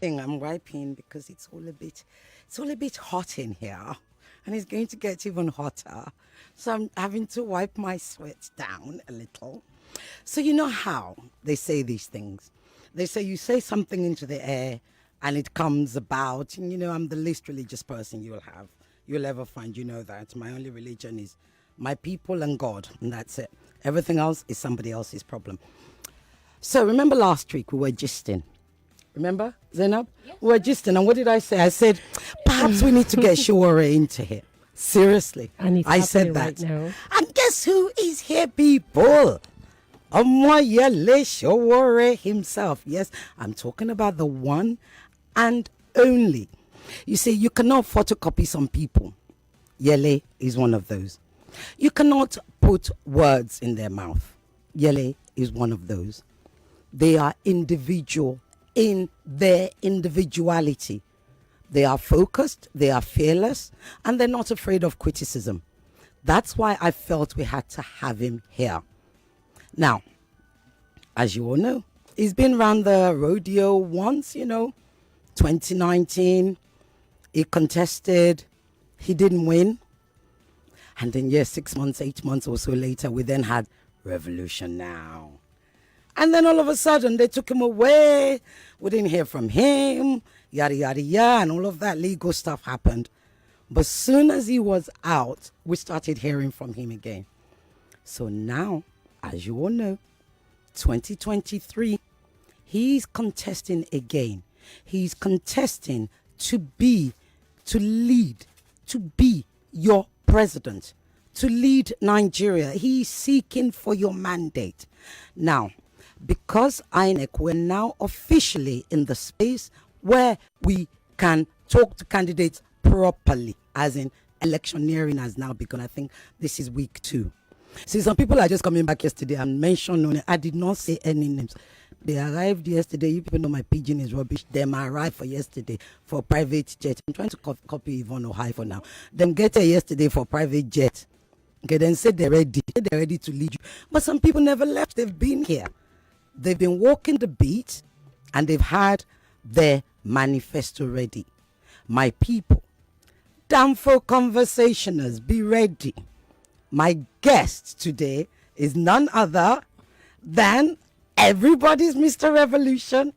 wiping. I'm wiping because it's all a bit hot in here, and it's going to get even hotter. So I'm having to wipe my sweat down a little. So you know how they say these things. They say you say something into the air and it comes about. And I'm the least religious person you'll ever find. You know that. My only religion is my people and God, and that's it. Everything else is somebody else's problem. So remember last week we were gisting. Remember, Zainab? Yes. We were gisting, and what did I say? I said, perhaps we need to get Sowore into here. Seriously. And I said that. Right now. And guess who is here, people? Omoyele Sowore himself. Yes, I'm talking about the one and only. You see, you cannot photocopy some people. Yele is one of those. You cannot put words in their mouth. Yele is one of those. They are individual in their individuality. They are focused, they are fearless, and they're not afraid of criticism. That's why I felt we had to have him here. Now, as you all know, he's been around the rodeo once, 2019. He contested, he didn't win. And then, 6 months, 8 months or so later, we then had Revolution Now. And then all of a sudden, they took him away. We didn't hear from him, yada, yada, yada, and all of that legal stuff happened. But as soon as he was out, we started hearing from him again. So now, as you all know, 2023, he's contesting again. He's contesting to be your president, to lead Nigeria. He's seeking for your mandate. Now, because INEC, we're now officially in the space where we can talk to candidates properly, as in electioneering has now begun. I think this is week 2. See, some people are just coming back yesterday and mentioned, I did not say any names. They arrived yesterday. You people know my pidgin is rubbish. Them arrived for yesterday for private jet. I'm trying to copy Yvonne Ohai for now. Them get here yesterday for private jet. Okay, then say they're ready. They're ready to lead you. But some people never left. They've been here. They've been walking the beat and they've had their manifesto ready. My people, Danfo conversationers, be ready. My guest today is none other than everybody's Mr. Revolution,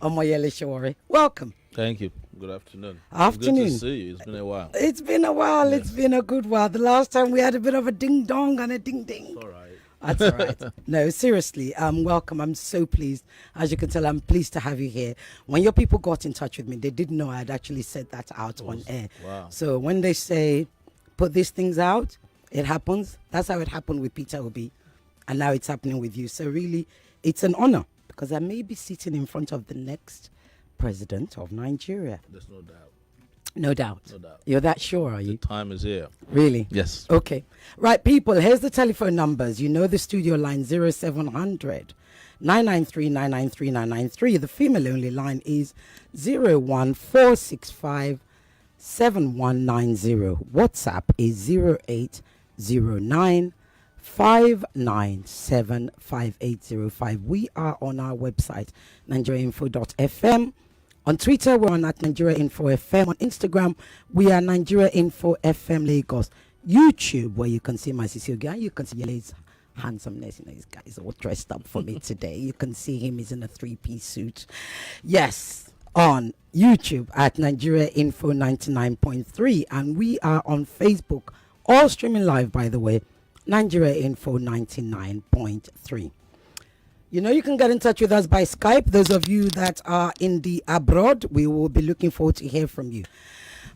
Omoyele Sowore. Welcome. Thank you. Good afternoon. Afternoon. Good to see you. It's been a while. It's been a while. Yes. It's been a good while. The last time we had a bit of a ding-dong and a ding-ding. It's all right. That's all right. No, seriously, welcome. I'm so pleased. As you can tell, I'm pleased to have you here. When your people got in touch with me, they didn't know I had actually said that out on air. Wow. So when they say, put these things out, it happens. That's how it happened with Peter Obi. And now it's happening with you. So really, it's an honor because I may be sitting in front of the next president of Nigeria. There's no doubt. No doubt. No doubt. You're that sure, are you? The time is here. Really? Yes. Okay. Right, people, here's the telephone numbers. You know the studio line 0700 993 993 993. The female only line is 01465 7190. WhatsApp is 0809 597 5805. We are on our website, nigeriainfo.fm. On Twitter, we're on at Nigeria Info FM. On Instagram, we are Nigeria Info FM Lagos. YouTube, where you can see my Sisi guy, you can see Yele's handsomeness. This guy is all dressed up for me today. You can see him, he's in a 3-piece suit. Yes, on YouTube at Nigeria Info 99.3. And we are on Facebook, all streaming live, by the way, Nigeria Info 99.3. You know, you can get in touch with us by Skype. Those of you that are in the abroad, we will be looking forward to hear from you.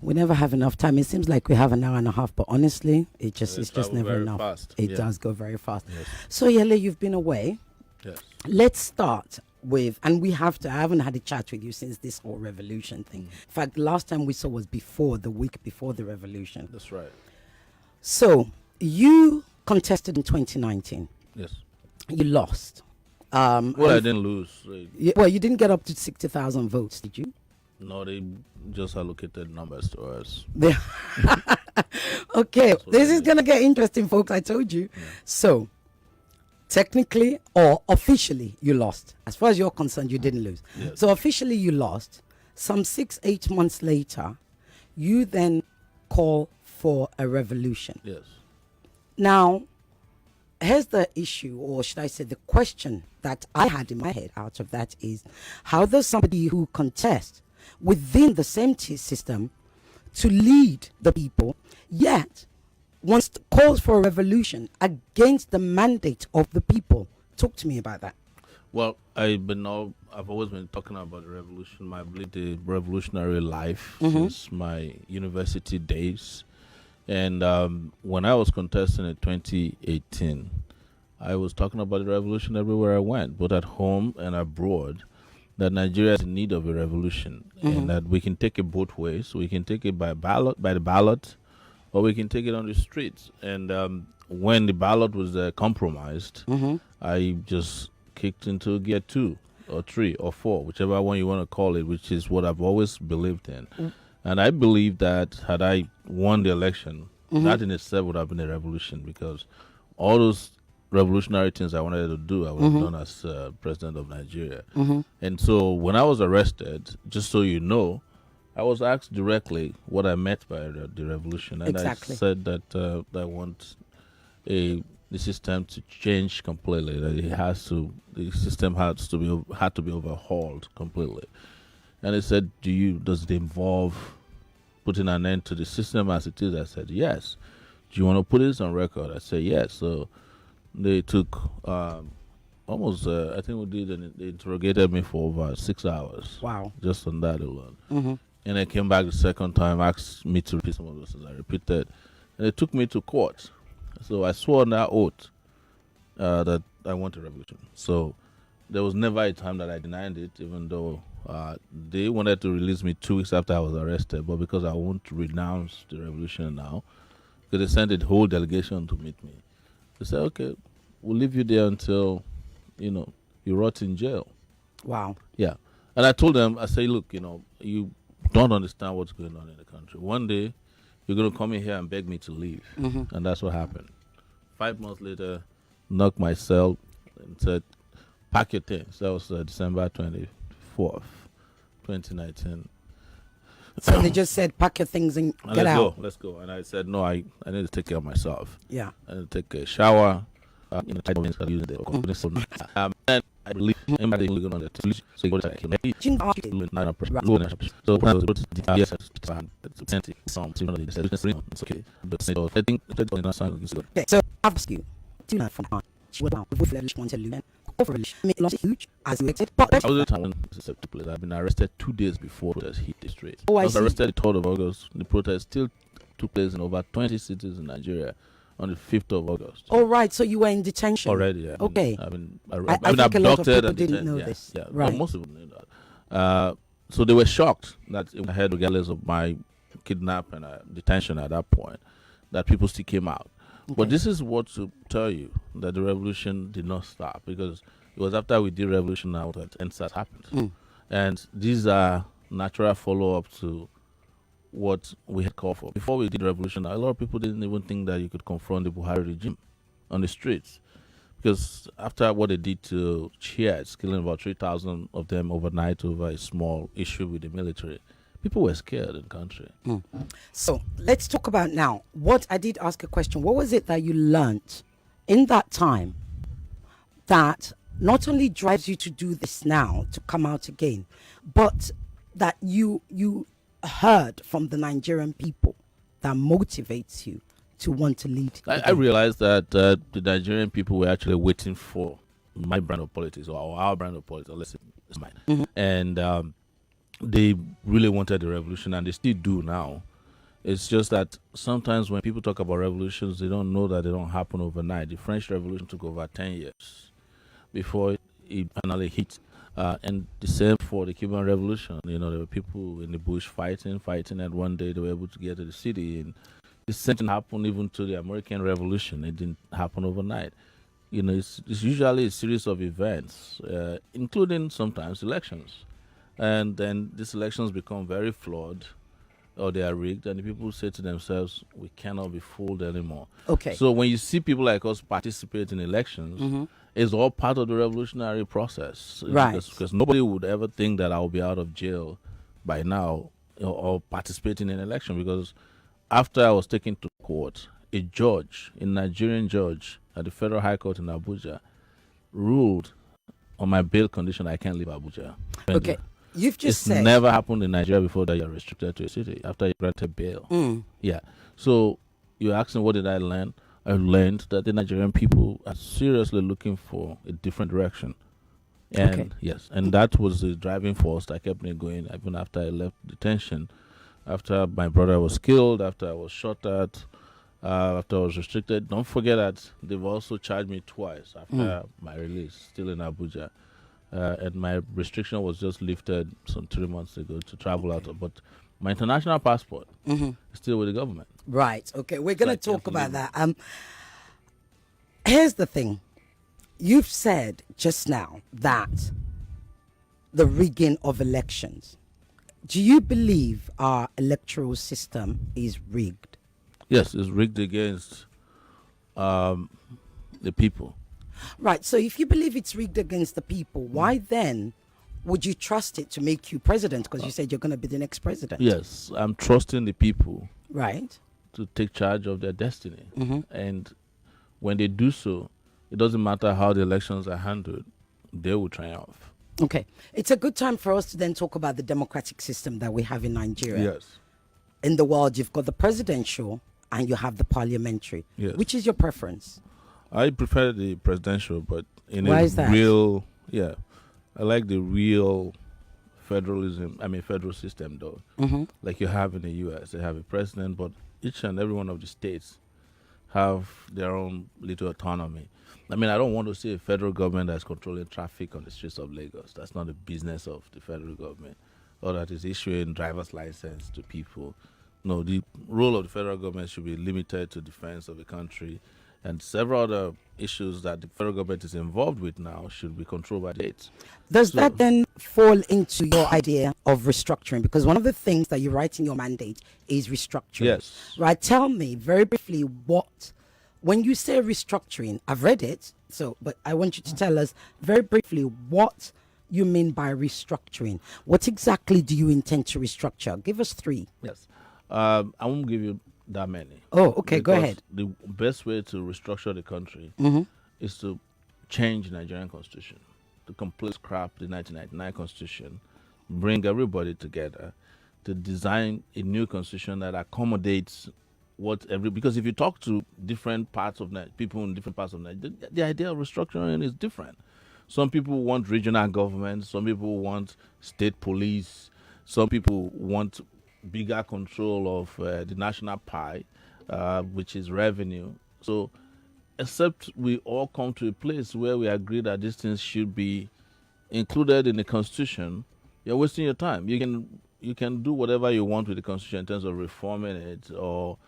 We never have enough time. It seems like we have an hour and a half, but honestly, it's just never enough. Fast. It does go very fast. Yes. So, Yele, you've been away. Yes. Let's start with, and I haven't had a chat with you since this whole revolution thing. In fact, the last time we saw was the week before the revolution. That's right. So, you contested in 2019. Yes. You lost. I didn't lose. You didn't get up to 60,000 votes, did you? No, they just allocated numbers to us. Okay, this is going to get interesting, folks. I told you. Yeah. So, technically or officially, you lost. As far as you're concerned, you didn't lose. Yes. So, officially, you lost. some 6-8 months later, you then call for a revolution. Yes. Now, here's the issue, or should I say the question that I had in my head out of that is, how does somebody who contests within the same system to lead the people, yet once calls for a revolution against the mandate of the people? Talk to me about that. Well, I've always been talking about the revolution, my the revolutionary life since my university days. And when I was contesting in 2018, I was talking about the revolution everywhere I went, both at home and abroad, that Nigeria is in need of a revolution, and that we can take it both ways. We can take it by the ballot, or we can take it on the streets. And when the ballot was compromised, I just kicked into gear 2 or 3 or 4, whichever one you want to call it, which is what I've always believed in. And I believe that had I won the election, that in itself would have been a revolution, because all those revolutionary things I wanted to do, I would have done as president of Nigeria. And so when I was arrested, just so you know, I was asked directly what I meant by the revolution. And Exactly. I said that I want the system to change completely, that the system had to be overhauled completely. And they said, does it involve putting an end to the system as it is? I said, yes. Do you want to put this on record? I said, yes. So they took almost, I think they interrogated me for over 6 hours. Wow. Just on that alone. And they came back the second time, asked me to repeat some of those things. I repeated. And they took me to court. So I swore on that oath that I want a revolution. So there was never a time that I denied it, even though they wanted to release me 2 weeks after I was arrested. But because I want to renounce the revolution now, because they sent a whole delegation to meet me. They said, okay, we'll leave you there until, you rot in jail. Wow. Yeah. And I told them, I say, look, you don't understand what's going on in the country. One day, you're going to come in here and beg me to leave. And that's what happened. 5 months later, knocked my cell and said, pack your things. That was December 24th, 2019. So they just said, pack your things and get out. Let's go. And I said, no, I need to take care of myself. Yeah. I need to take a shower. And I believe anybody looking on the television. So when I was able to yes, it's okay. But so I think Okay, so I'll ask you, do not from heart. Huge as you expected, but I was at time when I've been arrested 2 days before protests hit the street. Oh, I I was see. arrested the 3rd of August. The protest still took place in over 20 cities in Nigeria on the 5th of August. all right, so you were in detention Already, yeah. Okay. I've been I think a lot of abducted people and didn't detained. know Yeah, this. yeah. Right. Most people knew that. So they were shocked that I had, regardless of my kidnap and detention at that point, that people still came out. But Okay. this is what to tell you, that the revolution did not stop, because it was after we did revolution now that NSAS happened. And these are natural follow-up to what we had called for. Before we did revolution, a lot of people didn't even think that you could confront the Buhari regime on the streets. Because after what they did to Chiads, killing about 3,000 of them overnight over a small issue with the military, people were scared in the country. So let's talk about now. What I did ask a question. What was it that you learnt in that time that not only drives you to do this now, to come out again, but that you heard from the Nigerian people that motivates you to want to lead? I realized that the Nigerian people were actually waiting for my brand of politics, or our brand of politics, or let's say it's mine. And they really wanted the revolution, and they still do now. It's just that sometimes when people talk about revolutions, they don't know that they don't happen overnight. The French Revolution took over 10 years before it finally hit. And the same for the Cuban Revolution. There were people in the bush fighting, and one day they were able to get to the city. And the same thing happened even to the American Revolution. It didn't happen overnight. It's usually a series of events, including sometimes elections. And then these elections become very flawed, or they are rigged, and the people say to themselves, we cannot be fooled anymore. Okay. So when you see people like us participate in elections, it's all part of the revolutionary process. Right. Because nobody would ever think that I'll be out of jail by now or participating in election, because after I was taken to court, a judge, a Nigerian judge at the Federal High Court in Abuja, ruled on my bail condition I can't leave Abuja. Okay. You've just It's said never happened in Nigeria before that you're restricted to a city after you granted bail. Yeah. So you're asking, what did I learn? I learned that the Nigerian people are seriously looking for a different direction. And yes, and that was the driving force that kept me going even after I left detention, after my brother was killed, after I was shot at, after I was restricted. Don't forget that they've also charged me twice after my release, still in Abuja. And my restriction was just lifted some 3 months ago to travel out. But my international passport is still with the government. Right. Okay. We're going to talk about that. Here's the thing. You've said just now that the rigging of elections. Do you believe our electoral system is rigged? Yes, it's rigged against the people. Right. So if you believe it's rigged against the people, why then would you trust it to make you president? Because you said you're going to be the next president. Yes, I'm trusting the people. Right. To take charge of their destiny. And when they do so, it doesn't matter how the elections are handled, they will triumph. Okay. It's a good time for us to then talk about the democratic system that we have in Nigeria. Yes. In the world, you've got the presidential and you have the parliamentary. Yes. Which is your preference? I prefer the presidential, but in Why a is that? real, I like the real federal system though. Like you have in the US, they have a president, but each and every one of the states have their own little autonomy. I mean, I don't want to see a federal government that's controlling traffic on the streets of Lagos. That's not the business of the federal government, or that is issuing driver's license to people. No, the role of the federal government should be limited to defense of the country, and several other issues that the federal government is involved with now should be controlled by the states. Does that then fall into your idea of restructuring? Because one of the things that you write in your mandate is restructuring. Yes. Right. Tell me very briefly when you say restructuring, I've read it, but I want you to tell us very briefly what you mean by restructuring. What exactly do you intend to restructure? Give us 3. Yes. I won't give you that many. Oh, okay. Go ahead. The best way to restructure the country is to change the Nigerian constitution, to completely scrap the 1999 constitution, bring everybody together, to design a new constitution that accommodates because if you talk to different parts of people in different parts of Nigeria, the idea of restructuring is different. Some people want regional government, some people want state police, some people want bigger control of the national pie, which is revenue. So except we all come to a place where we agree that these things should be included in the constitution, you're wasting your time. You can do whatever you want with the constitution in terms of reforming it or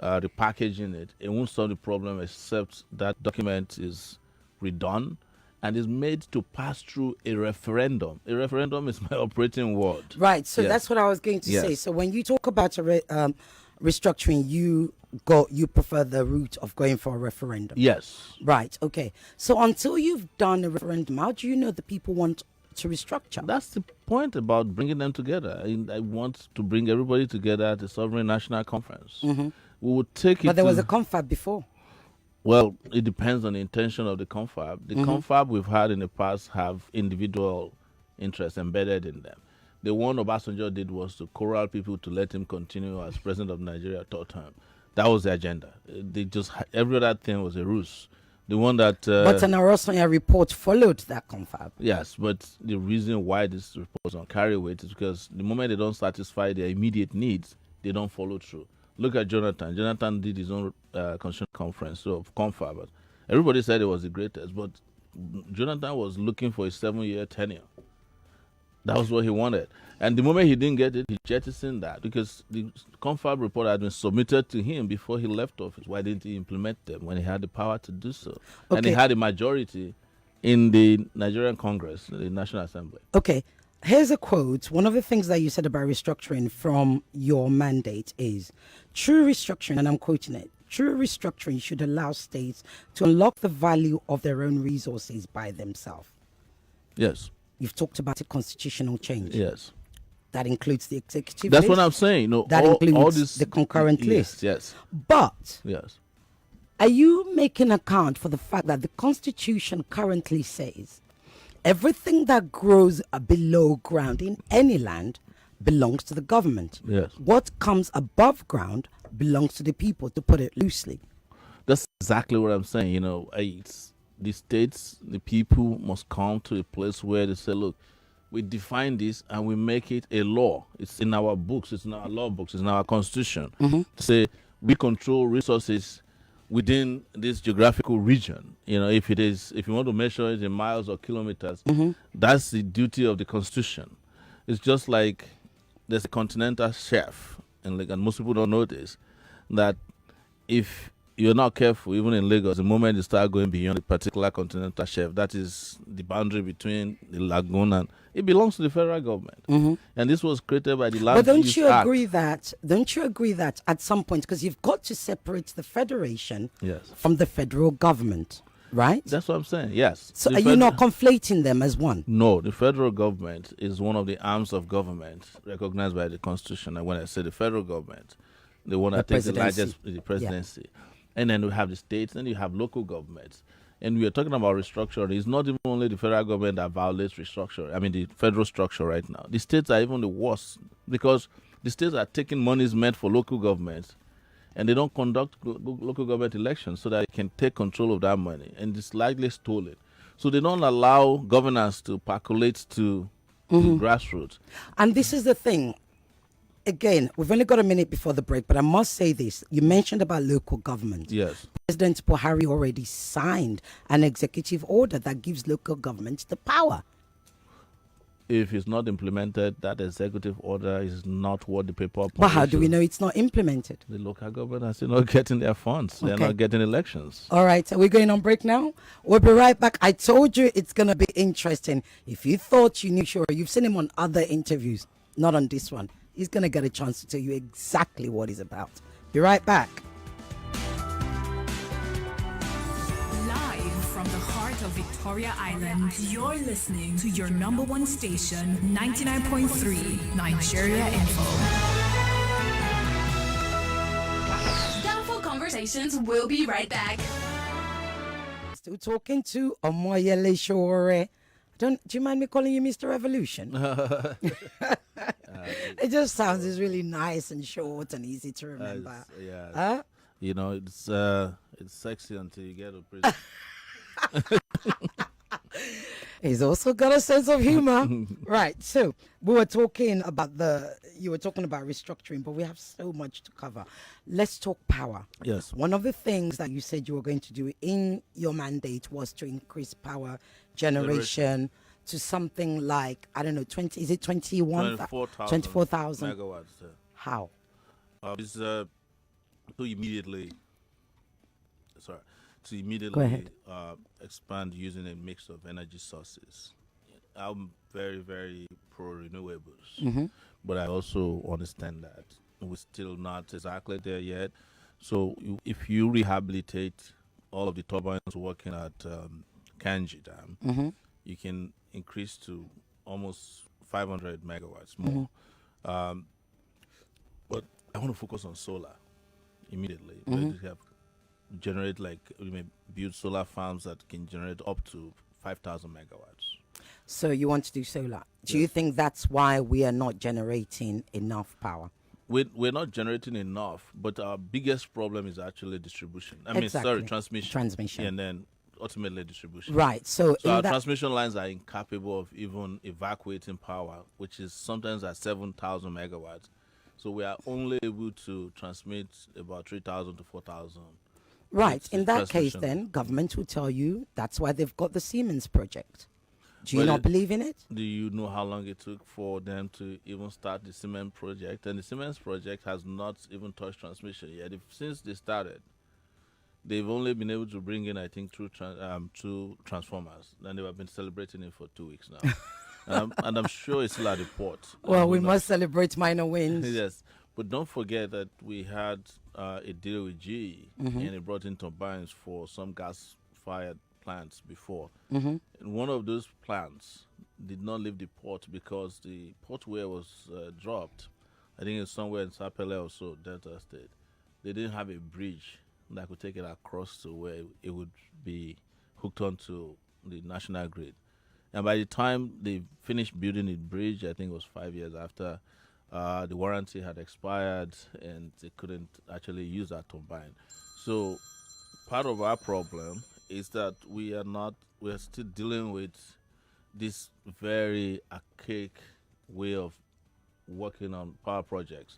repackaging it. It won't solve the problem except that document is redone and is made to pass through a referendum. A referendum is my operating word. Right. So that's what I was going to say. So when you talk about restructuring, you prefer the route of going for a referendum. Yes. Right. Okay. So until you've done a referendum, how do you know the people want to restructure? That's the point about bringing them together. I want to bring everybody together at the Sovereign National Conference. We would take it. But there was a confab before. Well, it depends on the intention of the confab. The confab we've had in the past have individual interests embedded in them. The one Obasanjo did was to corral people to let him continue as president of Nigeria 3rd term. That was the agenda. Every other thing was a ruse. The one that... but an Orosanya report followed that confab. Yes, but the reason why this report don't carry weight is because the moment they don't satisfy their immediate needs, they don't follow through. Look at Jonathan. Jonathan did his own constitutional conference of confab. But everybody said it was the greatest, but Jonathan was looking for a 7-year tenure. That was what he wanted. And the moment he didn't get it, he jettisoned that because the confab report had been submitted to him before he left office. Why didn't he implement them when he had the power to do so? Okay. And he had a majority in the Nigerian Congress, the National Assembly. Okay. Here's a quote. One of the things that you said about restructuring from your mandate is, true restructuring, and I'm quoting it, true restructuring should allow states to unlock the value of their own resources by themselves. Yes. You've talked about a constitutional change. Yes. That includes the executive That's list. what I'm saying. That all includes this, the concurrent list. Yes. But Yes. are you making account for the fact that the Constitution currently says everything that grows below ground in any land belongs to the government? Yes. What comes above ground belongs to the people, to put it loosely. That's exactly what I'm saying. It's the states, the people must come to a place where they say, look, we define this and we make it a law. It's in our books, it's in our law books, it's in our constitution. Say we control resources within this geographical region. If you want to measure it in miles or kilometers, that's the duty of the constitution. It's just like there's a continental shelf, and most people don't know this, that if you're not careful, even in Lagos, the moment you start going beyond a particular continental shelf, that is the boundary between the lagoon, and it belongs to the federal government. And this was created by the Land But don't Use you Act. agree that at some point, because you've got to separate the federation Yes. from the federal government, right? That's what I'm saying. Yes. So The are you not conflating them as one? No, the federal government is one of the arms of government recognized by the Constitution. And when I say the federal government, the one that takes the largest, the presidency. And then we have the states, and you have local governments. And we are talking about restructuring. It's not even only the federal government that violates restructure. I mean, the federal structure right now. The states are even the worst, because the states are taking monies meant for local governments, and they don't conduct local government elections so that they can take control of that money, and it's likely stolen. So they don't allow governance to percolate to the grassroots. And this is the thing. Again, we've only got a minute before the break, but I must say this. You mentioned about local government. Yes. President Buhari already signed an executive order that gives local governments the power. If it's not implemented, that executive order is not what the paper. But how do we know it's not implemented? The local government are still not getting their funds. They're Okay. not getting elections. All right, so we're going on break now. We'll be right back. I told you it's going to be interesting. If you thought you knew Sowore, you've seen him on other interviews, not on this one. He's going to get a chance to tell you exactly what he's about. Be right back. Live from the heart of Victoria Island, you're listening to your number one station, 99.3 Nigeria Info. Downfall Conversations will be right back. Still talking to Omoyele Sowore. Do you mind me calling you Mr. Revolution? It just sounds it's really nice and short and easy to remember. Yeah. Huh? It's sexy until you get a pretty. He's also got a sense of humor. Right. So you were talking about restructuring, but we have so much to cover. Let's talk power. Yes. One of the things that you said you were going to do in your mandate was to increase power generation to something like, I don't know, 24,000 megawatts. How? It's to immediately Go ahead. expand using a mix of energy sources. I'm very, very pro renewables, but I also understand that we're still not exactly there yet. So if you rehabilitate all of the turbines working at Kanji Dam, you can increase to almost 500 megawatts more. But I want to focus on solar immediately. We may build solar farms that can generate up to 5,000 megawatts. So you want to do solar. Do you think that's why we are not generating enough power? We're not generating enough, but our biggest problem is actually distribution. Transmission. Transmission. And then ultimately distribution. Right. So our transmission lines are incapable of even evacuating power, which is sometimes at 7,000 megawatts. So we are only able to transmit about 3,000 to 4,000. Right. In that case, then, government will tell you that's why they've got the Siemens project. Do you not believe in it? Do you know how long it took for them to even start the Siemens project? And the Siemens project has not even touched transmission yet. Since they started, they've only been able to bring in, I think, two transformers. And they have been celebrating it for 2 weeks now. And I'm sure it's still at the port. Well, we must celebrate minor wins. Yes. But don't forget that we had a deal with GE, and it brought in turbines for some gas-fired plants before. In one of those plants, did not leave the port because the port where was dropped, I think it's somewhere in Sapele or so, Delta State. They didn't have a bridge that could take it across to where it would be hooked onto the national grid. And by the time they finished building the bridge, I think it was 5 years after, the warranty had expired and they couldn't actually use that turbine. So part of our problem is that we're still dealing with this very archaic way of working on power projects.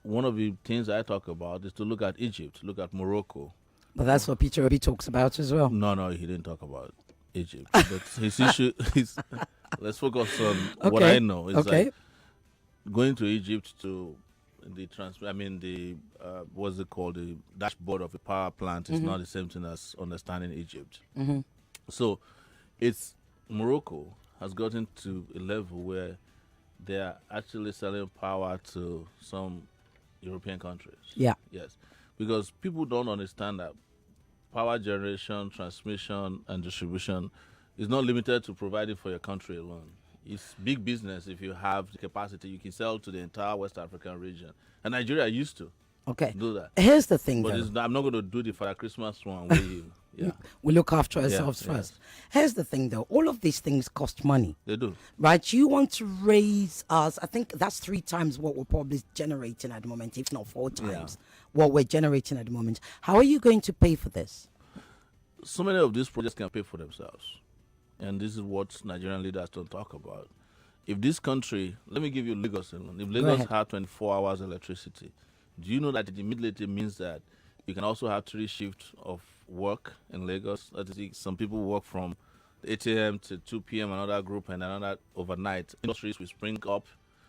One of the things I talk about is to look at Egypt, look at Morocco. But that's what Peter Obi talks about as well. No, he didn't talk about Egypt. But his issue is, let's focus on what I know. Is like going to Egypt to the what's it called, the dashboard of a power plant is not the same thing as understanding Egypt. So it's Morocco has gotten to a level where they are actually selling power to some European countries. Yeah. Yes. Because people don't understand that power generation, transmission, and distribution is not limited to providing for your country alone. It's big business. If you have the capacity, you can sell to the entire West African region. And Nigeria used to do that. Here's the thing, But though. I'm not going to do the Father Christmas one with you. Yeah. We look after ourselves Yes. first. Here's the thing, though. All of these things cost money. They do. Right? You want to raise us, I think that's 3 times what we're probably generating at the moment, if not 4 times what we're generating at the moment. How are you going to pay for this? So many of these projects can pay for themselves. And this is what Nigerian leaders don't talk about. If this country, let me give you Lagos alone. If Lagos ahead. had 24 hours electricity, do you know that it immediately means that you can also have 3 shifts of work in Lagos? That is, some people work from 8 a.m. to 2 p.m. another group, and another overnight. Industries will spring up,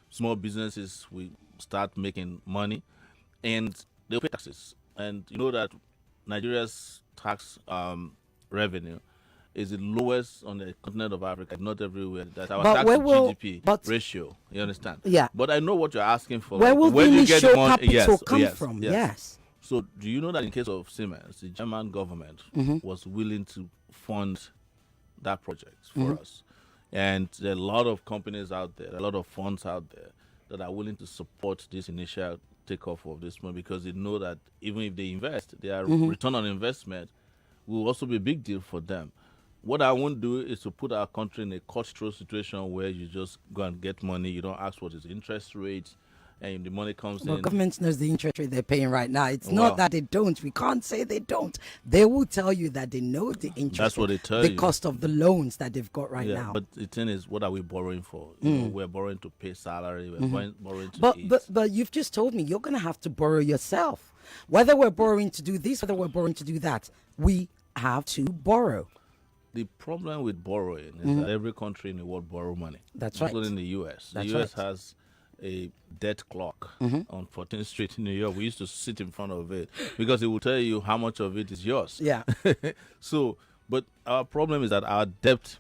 small businesses will start making money, and they'll pay taxes. And you know that Nigeria's tax revenue is the lowest on the continent of Africa, not everywhere. That our But tax where to will- GDP but- ratio. You understand? Yeah. But I know what you're asking for. Where Like, will the do you get initial money? capital come yes, from? yes. Yes. So do you know that in case of Siemens, the German government was willing to fund that project for us? And there are a lot of companies out there, a lot of funds out there that are willing to support this initial takeoff of this money, because they know that even if they invest, their return on investment will also be a big deal for them. What I won't do is to put our country in a cutthroat situation where you just go and get money, you don't ask what is the interest rate, and the money comes Well, in. government knows the interest rate they're paying right now. It's Wow. not that they don't. We can't say they don't. They will tell you that they know the interest That's what rate, they tell the you. cost of the loans that they've got right now. But the thing is, what are we borrowing for? You know, we're borrowing to pay salary, we're borrowing to eat. But you've just told me you're going to have to borrow yourself. Whether we're borrowing to do this, whether we're borrowing to do that, we have to borrow. The problem with borrowing is that every country in the world borrow money. That's right. Including the U.S. That's the U.S. right. has a debt clock on 14th Street in New York. We used to sit in front of it because it will tell you how much of it is yours. Yeah. So, but our problem is that our debt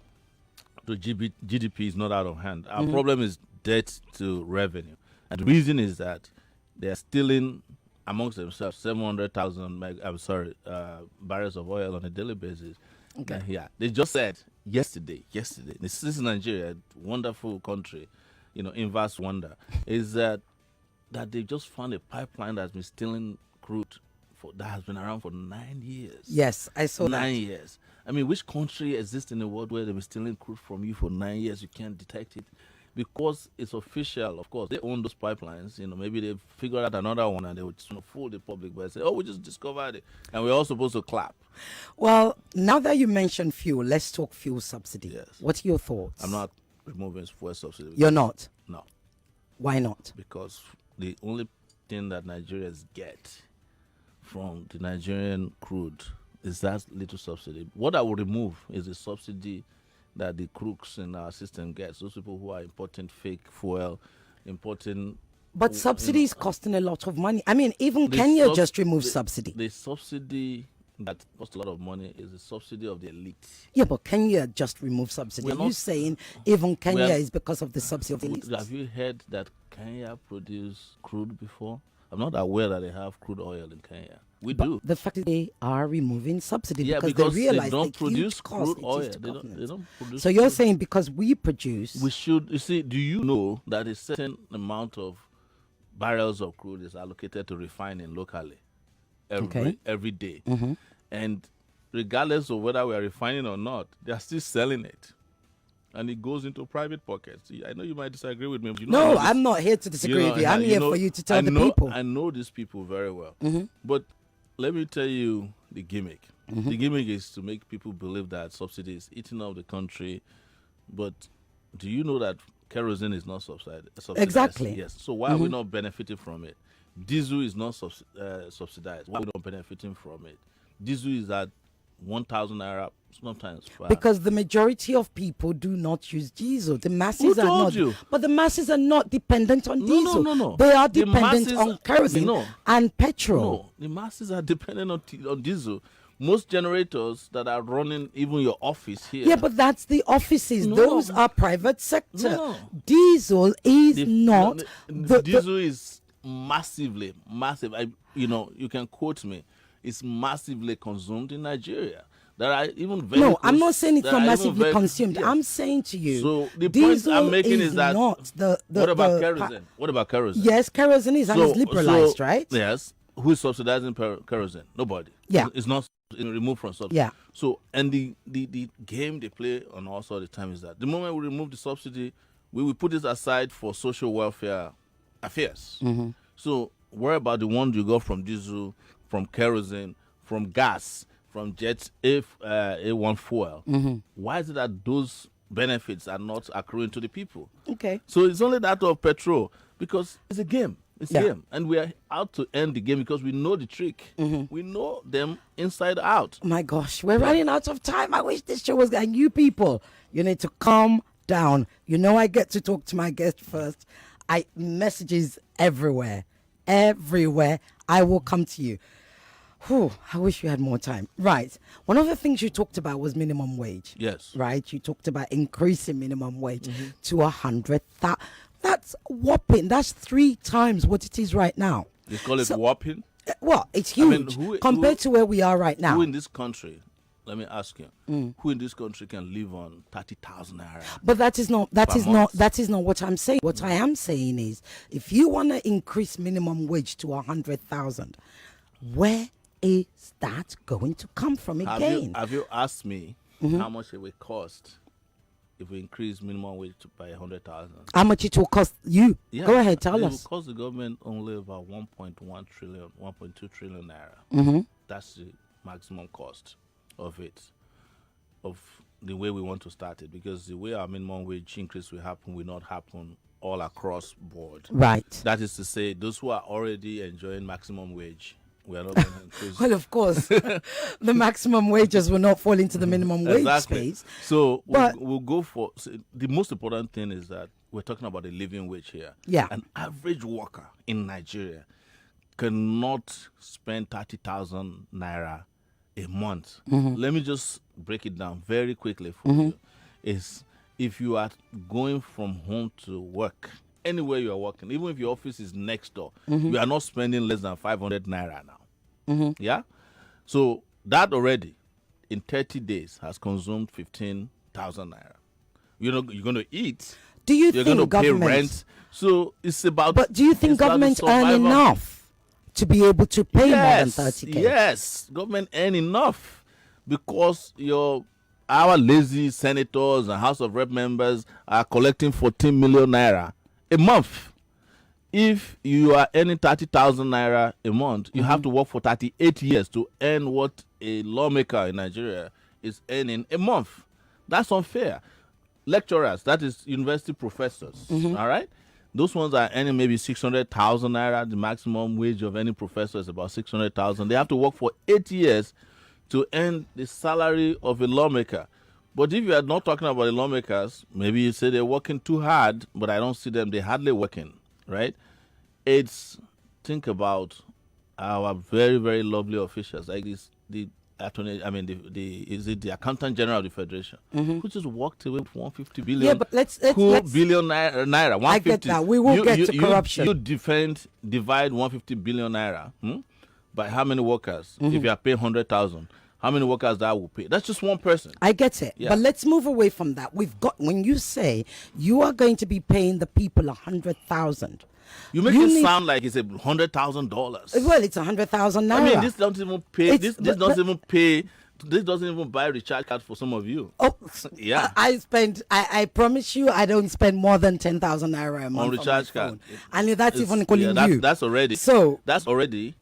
to GDP is not out of hand. Our problem is debt to revenue. And the reason is that they're stealing amongst themselves 700,000 barrels of oil on a daily basis. Okay. Yeah, they just said yesterday, this is Nigeria, wonderful country, inverse wonder, is that they just found a pipeline that's been stealing crude that has been around for 9 years. Yes, I saw 9 that. years. I mean, which country exists in the world where they've been stealing crude from you for 9 years? You can't detect it because it's official. Of course, they own those pipelines. Maybe they figured out another one and they would fool the public by saying, "Oh, we just discovered it," and we're all supposed to clap. Well, now that you mentioned fuel, let's talk fuel subsidy. Yes. What are your thoughts? I'm not removing fuel subsidy. You're not? No, Why not? because the only thing that Nigerians get from the Nigerian crude is that little subsidy. What I will remove is the subsidy that the crooks in our system gets. Those people who are importing fake fuel, importing. But subsidy is costing a lot of money. I mean, even The Kenya sub- just removed the- subsidy. The subsidy that costs a lot of money is the subsidy of the elite. Yeah, but Kenya just removed subsidy. We're Are you not- saying even Kenya We're- is because of the subsidy of the elites? Have you heard that Kenya produced crude before? I'm not aware that they have crude oil in Kenya. We do. The fact is they are removing subsidy Yeah, because they realize don't the produce huge cost crude it oil. is to They government. don't produce. So you're crude. saying because we produce, We should. You see, do you know that a certain amount of barrels of crude is allocated to refining locally every day, and regardless of whether we are refining or not, they are still selling it, and it goes into private pockets. I know you might disagree with me, but you know no, how this- I'm not here to disagree with you. I'm here for you to tell I the know, people. I know these people very well, but let me tell you the gimmick. The gimmick is to make people believe that subsidy is eating up the country, but do you know that kerosene is not subsidized? Exactly. Yes. So why are we not benefiting from it? Diesel is not subsidized. Why are we not benefiting from it? Diesel is at 1,000 naira sometimes. Because the majority of people do not use diesel. The masses Who are told not. you? But the masses are not dependent on diesel. No. They are The dependent masses- on kerosene no. and petrol. No, the masses are dependent on diesel. Most generators that are running even your office here. Yeah, but that's the offices. No. Those are private sector. No. Diesel is no, not the diesel is massive. You can quote me. It's massively consumed in Nigeria. There are even vehicles. No, I'm not saying it's there not are even massively vehicles- consumed. yeah. I'm saying to you, So the point diesel I'm making is that not the what about the- kerosene? What about kerosene? Yes, kerosene is and it's liberalized, right? Yes. Who is subsidizing kerosene? Nobody. Yeah. It's not removed from subsidy. Yeah. So, and the game they play on us all the time is that the moment we remove the subsidy, we will put it aside for social welfare affairs. So, worry about the ones you got from diesel, from kerosene, from gas, from jet A1 fuel. Why is it that those benefits are not accruing to the people? Okay. So it's only that of petrol because it's a game. It's Yeah. a game. And we are out to end the game because we know the trick. We know them inside out. Oh my gosh, we're running out of time. I wish this show was going. You people, you need to calm down. You know I get to talk to my guest first. Messages everywhere. I will come to you. Whew, I wish we had more time. Right. One of the things you talked about was minimum wage. Yes. Right. You talked about increasing minimum wage to 100,000. That's whopping. That's 3 times what it is right now. They call it So- whopping. Well, it's I mean, huge compared to where we are right now. Who in this country, let me ask you, who in this country can live on 30,000 naira? But that is not Per month. what I'm saying. What I am saying is, if you want to increase minimum wage to 100,000, where is that going to come from again? Have you asked me how much it will cost if we increase minimum wage by 100,000? How much it will cost you? Yeah, Go ahead, tell it us. will cost the government only about 1.1 trillion, 1.2 trillion naira. That's the maximum cost of it, of the way we want to start it, because the way our minimum wage increase will not happen all across board. Right. That is to say, those who are already enjoying maximum wage, we are not going to increase. Well, of course, the maximum wages will not fall into the minimum wage Exactly. space. So But- we'll go for the most important thing is that we're talking about a living wage here. Yeah. An average worker in Nigeria cannot spend 30,000 naira a month. Let me just break it down very quickly for you. Is if you are going from home to work, anywhere you are working, even if your office is next door, you are not spending less than 500 naira now. Yeah? So that already in 30 days has consumed 15,000 naira. You're going to eat. Do you You're going to think pay government? rent. So it's about. But do you think it's about the government earn survival. enough to be able to pay more than 30K? Yes, government earn enough because our lazy senators and House of Rep members are collecting 14 million naira a month. If you are earning 30,000 naira a month, you have to work for 38 years to earn what a lawmaker in Nigeria is earning a month. That's unfair. Lecturers, that is university professors, all right? Those ones are earning maybe 600,000 naira. The maximum wage of any professor is about 600,000. They have to work for 8 years to earn the salary of a lawmaker. But if you are not talking about the lawmakers, maybe you say they're working too hard, but I don't see them. They're hardly working, right? Think about our very, very lovely officials, like this, the attorney, the accountant general of the federation, who just walked away with 150 billion. Yeah, but let's billion naira. 150. I get that. We will get to corruption. You divide 150 billion naira by how many workers. If you are paying 100,000, how many workers that will pay? That's just one person. I get it. Yeah. But let's move away from that. When you say you are going to be paying the people 100,000, You make it sound like it's $100,000. well, it's 100,000 naira. I mean, this doesn't even pay. It's- This doesn't even pay. This doesn't even buy recharge card for some of you. Oh, Yeah. I promise you, I don't spend more than 10,000 naira a month On recharge my card. phone. And that's It's- even calling yeah, you. That's already. So that's already,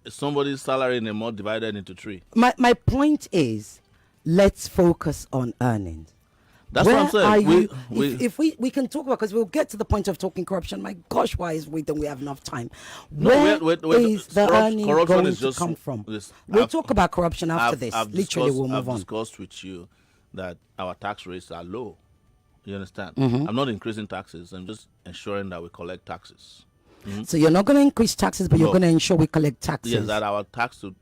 somebody's salary in a month divided into 3. my point is, let's focus on earnings. That's Where what I'm saying. are you? We- If we can talk about, because we'll get to the point of talking corruption. My gosh, why is don't we have enough time? No, Where wait, is the earning corruption going is to just- come from? this- We'll I've- talk about corruption after this. Literally, we'll move I've on. discussed with you that our tax rates are low. You understand? Mm-hmm. I'm not increasing taxes. I'm just ensuring that we collect taxes. So you're not going to increase taxes, but you're No. going to ensure we collect taxes. Yes, that our tax to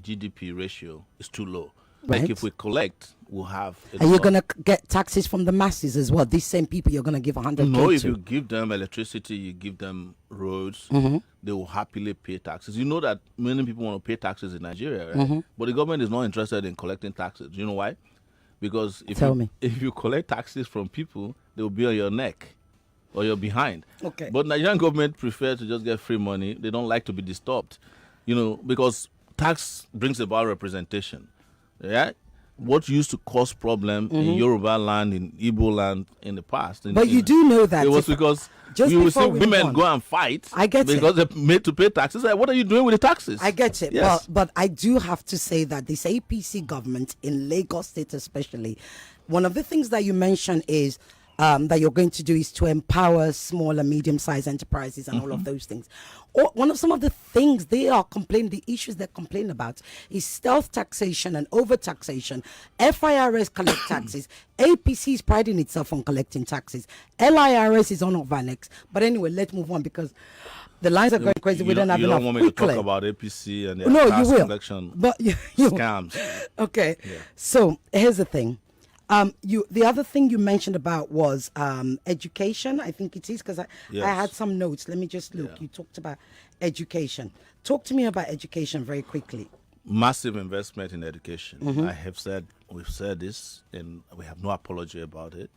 GDP ratio is too low. Right. Like if we collect, we'll have. And you're going to get taxes from the masses as well. These same people you're going to give 100K No, if to. you give them electricity, you give them roads, Mm-hmm. they will happily pay taxes. You know that many people want to pay taxes in Nigeria, right? Mm-hmm. But the government is not interested in collecting taxes. Do you know why? Because Tell me. if you collect taxes from people, they will be on your neck or you're behind. Okay. But Nigerian government prefer to just get free money. They don't like to be disturbed, because tax brings about representation. Yeah. What used to cause problem in Yoruba land, in Igbo land in the past. But you do know that It was if- because just you will before see we move women on. go and fight. I get it. because they're made to pay taxes. Like, what are you doing with the taxes? I get it. Yes. But I do have to say that this APC government in Lagos State especially, one of the things that you mentioned is that you're going to do is to empower small and medium-sized enterprises and all of those things. Or some of the things they are complaining, the issues they're complaining about is stealth taxation and over-taxation. FIRS collect taxes. APC is priding itself on collecting taxes. LIRS is on our necks. But anyway, let's move on because the lines are going crazy. We don't have you enough. don't want me to talk Quickly. about APC and their No, tax you will. collection But you scams. Okay. So here's the thing. The other thing you mentioned about was education. I think it is because I Yes. had some notes. Let me just look. Yeah. You talked about education. Talk to me about education very quickly. Massive investment in education. Mm-hmm. We've said this, and we have no apology about it.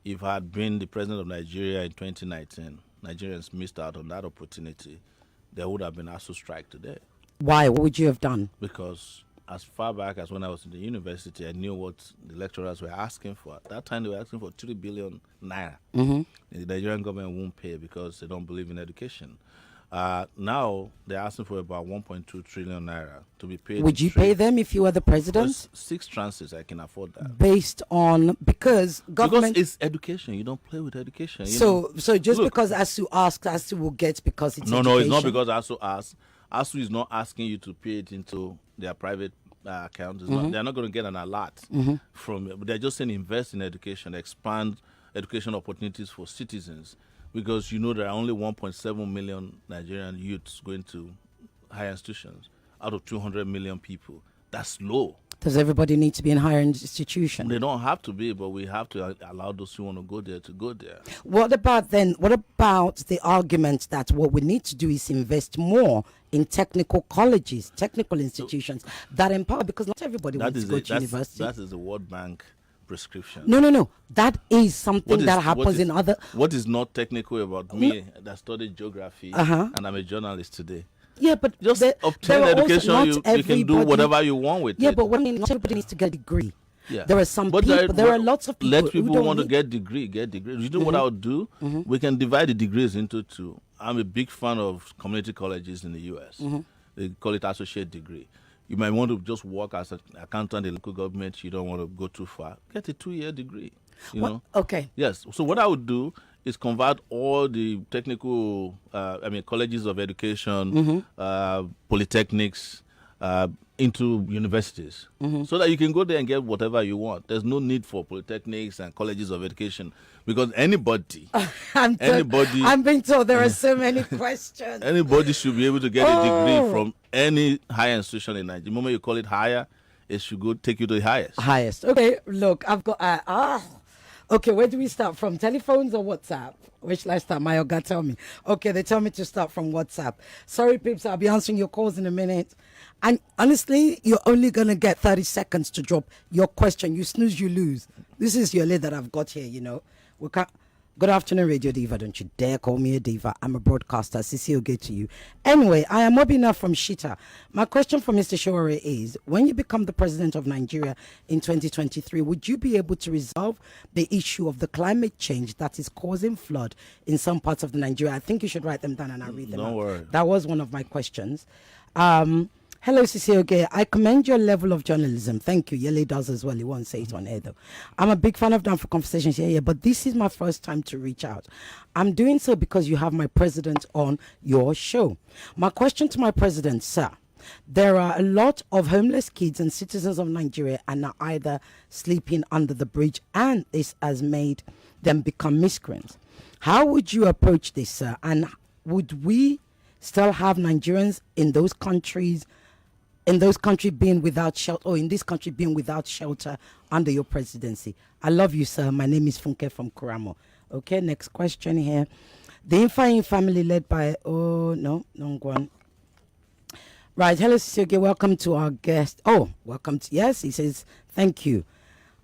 If I had been the president of Nigeria in 2019, Nigerians missed out on that opportunity. There would have been ASU strike today, Why? What would you have done? because as far back as when I was in the university, I knew what the lecturers were asking for. At that time, they were asking for 3 billion naira. The Nigerian government won't pay because they don't believe in education. Now, they're asking for about 1.2 trillion naira to be paid. Would you pay them if you were the president? There's 6 tranches, I can afford that. Based on because government. Because it's education. You don't play with education. So just Look. because ASU asks, ASU will get because it's No, education. it's not because ASU asks. ASU is not asking you to pay it into their private account. They're not going to get an alert from it. But they're just saying invest in education, expand education opportunities for citizens. Because there are only 1.7 million Nigerian youths going to higher institutions out of 200 million people. That's low. Does everybody need to be in higher institution? They don't have to be, but we have to allow those who want to go there to go there. What about the argument that what we need to do is invest more in technical colleges, technical institutions that empower, because not everybody wants to go to university. That is the World Bank prescription. No. That is something that happens in other. What is not technical about me that studied geography and I'm a journalist today? Yeah, but Just there obtain are also education, not you can do everybody- whatever you want with Yeah, it. but not everybody needs to get a degree. Yeah. There are some people. There are lots of people. Let who people don't want to need- get degree. You know what I would do? We can divide the degrees into 2. I'm a big fan of community colleges in the U.S. They call it associate degree. You might want to just work as an accountant in the local government. You don't want to go too far. Get a 2-year degree. You know. Okay. Yes. So what I would do is convert all the technical, colleges of education, polytechnics, into universities, so that you can go there and get whatever you want. There's no need for polytechnics and colleges of education because anybody I'm being told there are so many questions. anybody should be able to get a degree from any higher institution in Nigeria. The moment you call it higher, it should go take you to the highest. Highest. Okay, look, I've got Okay, where do we start from? Telephones or WhatsApp? Which shall I start? My Oga tell me. Okay, they tell me to start from WhatsApp. Sorry, peeps, I'll be answering your calls in a minute. And honestly, you're only going to get 30 seconds to drop your question. You snooze, you lose. This is your lid that I've got here, you know. We can't. Good afternoon, Radio Diva. Don't you dare call me a diva. I'm a broadcaster. Sisi Oge to you. Anyway, I am Obina from Shita. My question for Mr. Sowore is, when you become the president of Nigeria in 2023, would you be able to resolve the issue of the climate change that is causing flood in some parts of the Nigeria? I think you should write them down and I'll read them out. Don't worry. That was one of my questions. Hello, Sisi Oge. I commend your level of journalism. Thank you. Yele does as well. He won't say it on air, though. I'm a big fan of Down for Conversations here, but this is my first time to reach out. I'm doing so because you have my president on your show. My question to my president, sir. There are a lot of homeless kids and citizens of Nigeria and are either sleeping under the bridge, and this has made them become miscreants. How would you approach this, sir? And would we still have Nigerians in those countries being without shelter, or in this country being without shelter under your presidency? I love you, sir. My name is Funke from Kuramo. Okay, next question here. The Infayin family led by, Right, hello, Sisi. Welcome to our guest. Oh, welcome to, yes, he says, thank you.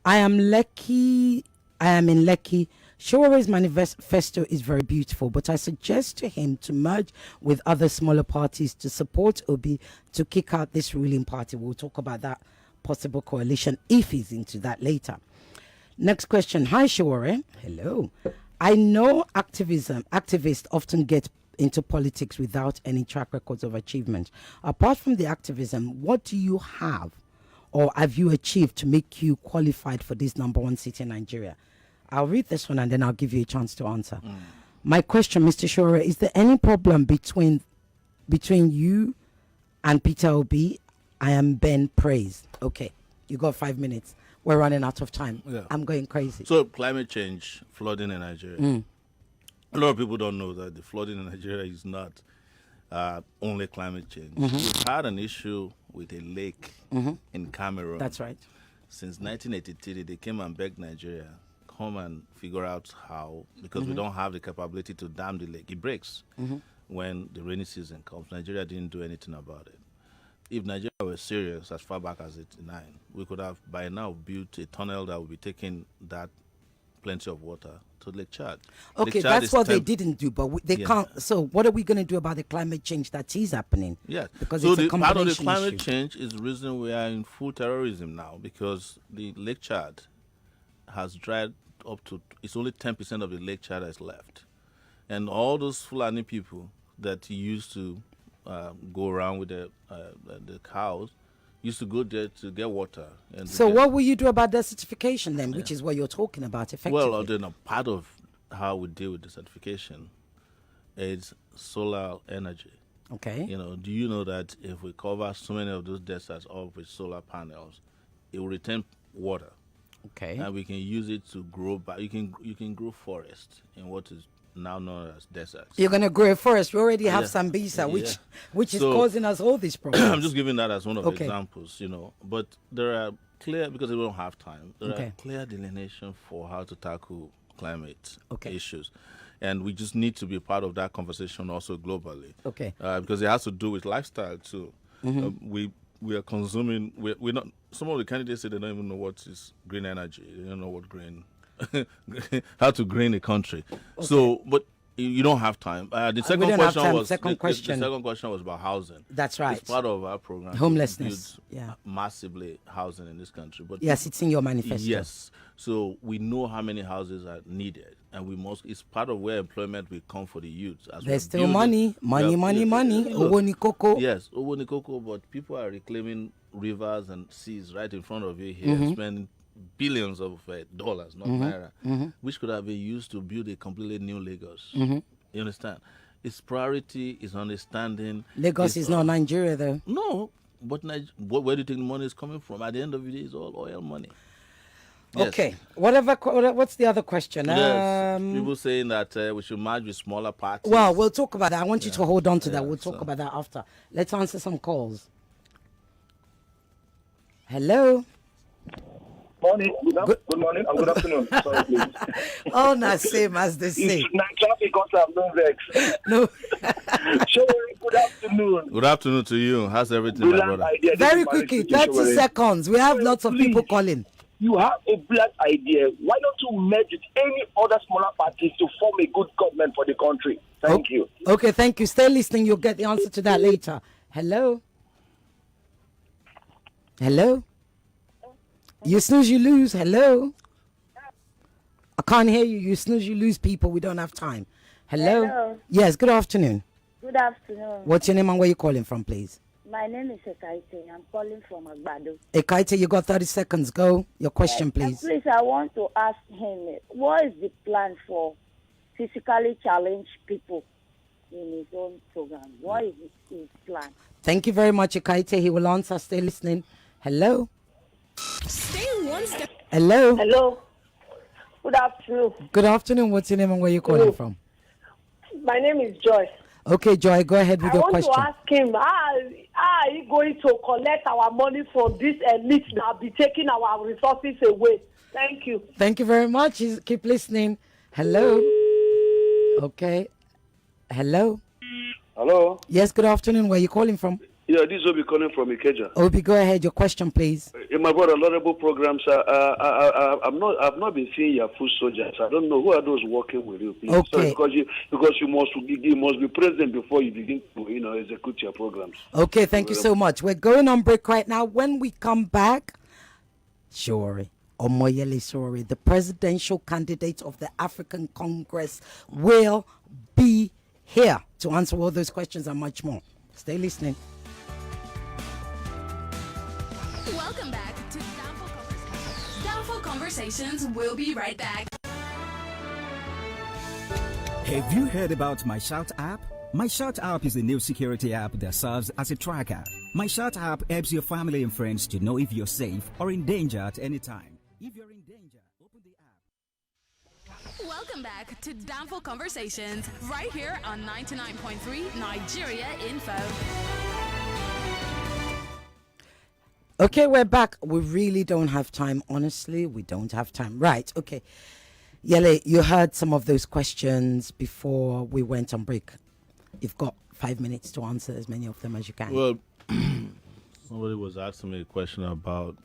I am in Lekki. Showore's manifesto is very beautiful, but I suggest to him to merge with other smaller parties to support Obi to kick out this ruling party. We'll talk about that possible coalition if he's into that later. Next question. Hi, Sowore. Hello. I know activists often get into politics without any track records of achievement. Apart from the activism, what do you have or have you achieved to make you qualified for this #1 seat in Nigeria? I'll read this one and then I'll give you a chance to answer. My question, Mr. Sowore, is there any problem between you and Peter Obi? I am Ben Praise. Okay, you got 5 minutes. We're running out of time. Yeah. I'm going crazy. So climate change, flooding in Nigeria. A lot of people don't know that the flooding in Nigeria is not only climate change. We've had an issue with a lake in Cameroon. That's right. Since 1983, they came and begged Nigeria, come and figure out how, because we don't have the capability to dam the lake. It breaks when the rainy season comes. Nigeria didn't do anything about it. If Nigeria were serious as far back as 1989, we could have by now built a tunnel that would be taking that plenty of water to Lake Chad. Okay, Lake Chad that's is what they didn't do, but they Yeah. can't. So what are we going to do about the climate change that is happening? Yeah, because so it's a part of the combination climate issue. change is the reason we are in full terrorism now, because the Lake Chad has dried up to, it's only 10% of the Lake Chad that's left. And all those Fulani people that used to go around with the cows used to go there to get water. And So what will you do about desertification then, which is what you're talking about effectively? Well, then a part of how we deal with desertification is solar energy. Okay. You know, do you know that if we cover so many of those deserts up with solar panels, it will retain water, Okay. and we can use it to grow. You can grow forest in what is now known as deserts. You're going to grow a forest. We already have Yeah. Sambisa, which is So- causing us all these problems. I'm just giving that as one of the Okay. examples, you know. But there are clear, because we don't have time, there Okay. are clear delineation for how to tackle climate Okay. issues. And we just need to be part of that conversation also globally. Okay. Because it has to do with lifestyle too. We are consuming, we're not, some of the candidates say they don't even know what is green energy. They don't know what green, how to green a country. So, but you don't have time. The second don't have question time. was Second question. The second question was about housing. That's right. It's part of our program. to Homelessness, build yeah. massively housing in this country. But Yes, it's in your manifesto. yes. So we know how many houses are needed, and it's part of where employment will come for the youth. As There's we're still building- money. Look, Owo ni koko. Yes, Owo ni koko, but people are reclaiming rivers and seas right in front of you here, spending billions of dollars, not naira, which could have been used to build a completely new Lagos. You understand? Its priority is understanding. Lagos is not Nigeria, though. No, but where do you think the money is coming from? At the end of the day, it's all oil money. Yes. Okay. What's the other question? Yes. People saying that we should merge with smaller parties. Well, we'll talk about that. I want you to hold on to that. Yeah, We'll talk so- about that after. Let's answer some calls. Hello. Morning. Good- Good morning and good afternoon. Sorry, please. Oh, not same as they say. It's not traffic because I'm no vex. No. Sowore, good afternoon. Good afternoon to you. How's everything, my Brilliant brother? idea. This Very is Malik quickly, speaking, 30 Sowore. seconds. We have Sowore, lots of people please. calling. You have a brilliant idea. Why don't you merge with any other smaller parties to form a good government for the country? Thank you. Okay, thank you. Stay listening. You'll get the answer to that later. Hello? Hello? You snooze, you lose. Hello? I can't hear you. You snooze, you lose, people. We don't have time. Hello? Hello. Yes, good afternoon. Good afternoon. What's your name and where you calling from, please? My name is Ekaite. I'm calling from Agbado. Ekaite, you got 30 seconds. Go. Your question, please. Please, I want to ask him, what is the plan for physically challenged people in his own program? What is his plan? Thank you very much, Ekaite. He will answer. Stay listening. Hello? Stay one step. Hello? Hello. Good afternoon. Good afternoon. What's your name and where you calling from? My name is Joy. Okay, Joy, go ahead with I your want question. to ask him, how are you going to collect our money from this elite that be taking our resources away? Thank you. Thank you very much. Keep listening. Hello? Okay. Hello? Hello. Yes, good afternoon. Where you calling from? Yeah, this is Obi calling from Ikeja. Obi, go ahead. Your question, please. My brother, laudable programs. I've not been seeing your food soldiers. I don't know who are those working with you. Please. Okay. So because you must be present before you begin to execute your programs. Okay, thank you so much. We're going on break right now. When we come back, Sowore, Omoyele Sowore, the presidential candidate of the African Congress, will be here to answer all those questions and much more. Stay listening. Welcome back to Downfall Conversations. Downfall Conversations will be right back. Have you heard about My Shout app? My Shout app is a new security app that serves as a tracker. My Shout app helps your family and friends to know if you're safe or in danger at any time. If you're in danger, open the app. Welcome back to Downfall Conversations right here on 99.3 Nigeria Info. Okay, we're back. We really don't have time. Honestly, we don't have time. Right, okay. Yele, you heard some of those questions before we went on break. You've got 5 minutes to answer as many of them as you can. Well, somebody was asking me a question about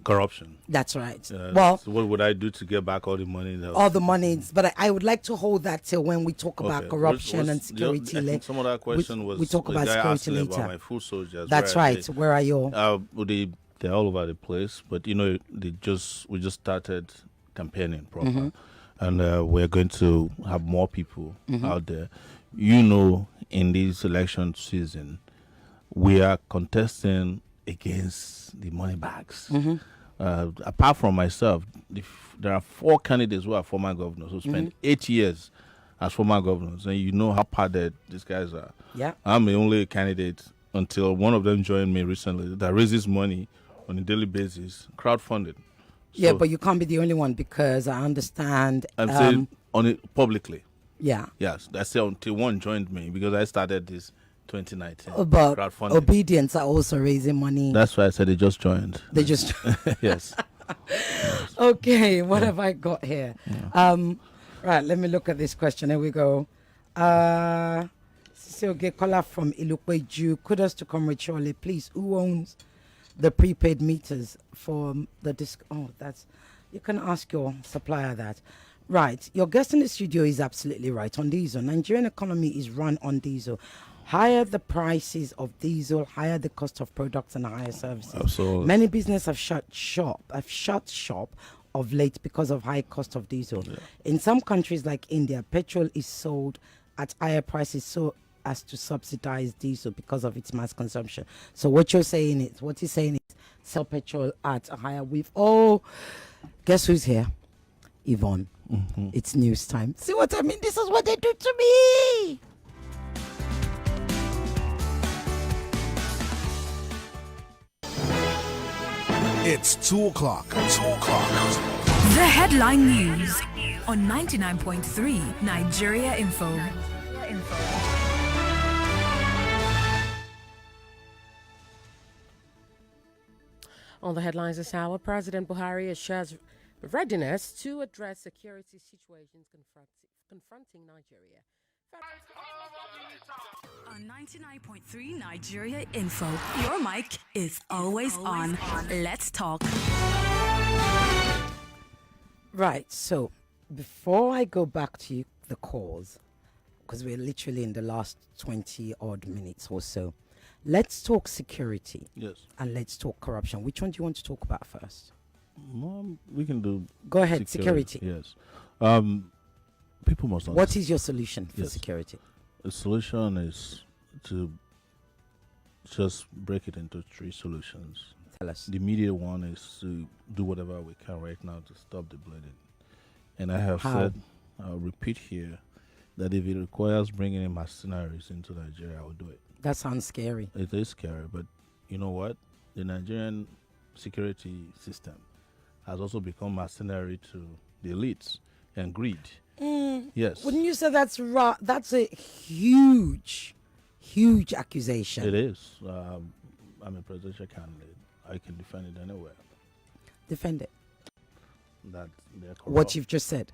corruption. That's right. So what would I do to get back all the money? All the monies. But I would like to hold that till when we talk about Okay. corruption and security. I think some of that question was we talk the about guy security asked me later. about my food soldiers. That's where are right. Where are your... they're all over the place, but we just started campaigning proper, and we're going to have more people out there. In this election season, we are contesting against the money bags. Apart from myself, there are 4 candidates who are former governors who spent 8 years as former governors, and you know how padded these guys are. Yeah. I'm the only candidate until one of them joined me recently that raises money on a daily basis, crowdfunded. Yeah, So but you can't be the only one because I understand... I'm saying on it publicly. Yeah. Yes, I say until one joined me because I started this 2019 But crowdfunding. obedience are also raising money. That's why I said they just joined. They just... Yes. Okay, what have I got here? Right, let me look at this question. Here we go. Cecil Gekola from Ilukweju. Kudos to Comrade Shirley. Please, who owns the prepaid meters for the disc? Oh, that's... You can ask your supplier that. Right, your guest in the studio is absolutely right on diesel. Nigerian economy is run on diesel. Higher the prices of diesel, higher the cost of products and higher services. Absolutely. Many businesses have shut shop of late because of high cost of diesel. Yeah. In some countries like India, petrol is sold at higher prices so as to subsidize diesel because of its mass consumption. So what he's saying is sell petrol at a higher guess who's here? Yvonne. It's news time. See what I mean? This is what they do to me. It's 2 o'clock. 2 o'clock. The headline news on 99.3 Nigeria Info. On the headlines this hour, President Buhari assures readiness to address security situations confronting Nigeria. On 99.3 Nigeria Info, your mic is always on. Let's talk. Right, so before I go back to the cause, because we're literally in the last 20 odd minutes or so, let's talk security. Yes. And let's talk corruption. Which one do you want to talk about first? We can do. Go ahead, security. Yes. People must understand. What is your solution for security? The solution is to just break it into 3 solutions. Tell us. The immediate one is to do whatever we can right now to stop the bleeding. And I have said, I'll repeat here, that if it requires bringing in mercenaries into Nigeria, I will do it. That sounds scary. It is scary, but you know what? The Nigerian security system has also become mercenary to the elites and greed. Yes. Wouldn't you say that's a huge accusation? It is. I'm a presidential candidate. I can defend it anywhere. Defend it. That they're corrupt. What you've just said.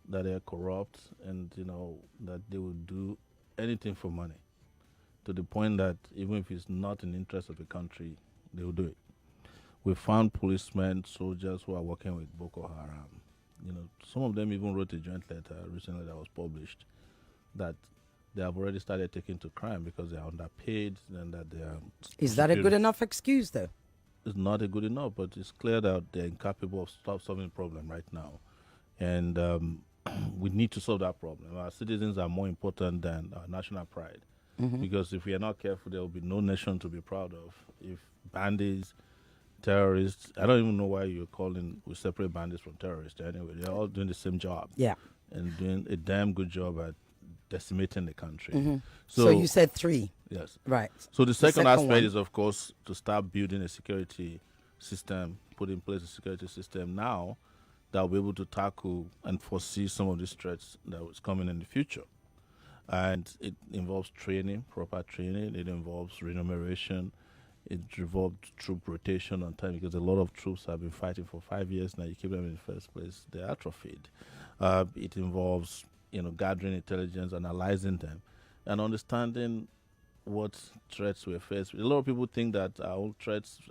That they're corrupt, and that they will do anything for money, to the point that even if it's not in the interest of the country, they will do it. We found policemen, soldiers who are working with Boko Haram. Some of them even wrote a joint letter recently that was published that they have already started taking to crime because they are underpaid and that they are. Is that a good enough excuse, though? It's not a good enough, but it's clear that they're incapable of solving the problem right now, and we need to solve that problem. Our citizens are more important than our national pride, because if we are not careful, there will be no nation to be proud of. If bandits, terrorists, I don't even know why we separate bandits from terrorists. Anyway, they're all doing the same job. Yeah. And doing a damn good job at decimating the country. So you said 3. Yes. Right. So the second aspect one is, of course, to start building a security system, put in place a security system now that will be able to tackle and foresee some of these threats that was coming in the future. And it involves training, proper training. It involves remuneration. It involves troop rotation on time, because a lot of troops have been fighting for 5 years now. You keep them in the first place, they're atrophied. It involves, gathering intelligence, analyzing them, and understanding what threats we're faced with. A lot of people think that our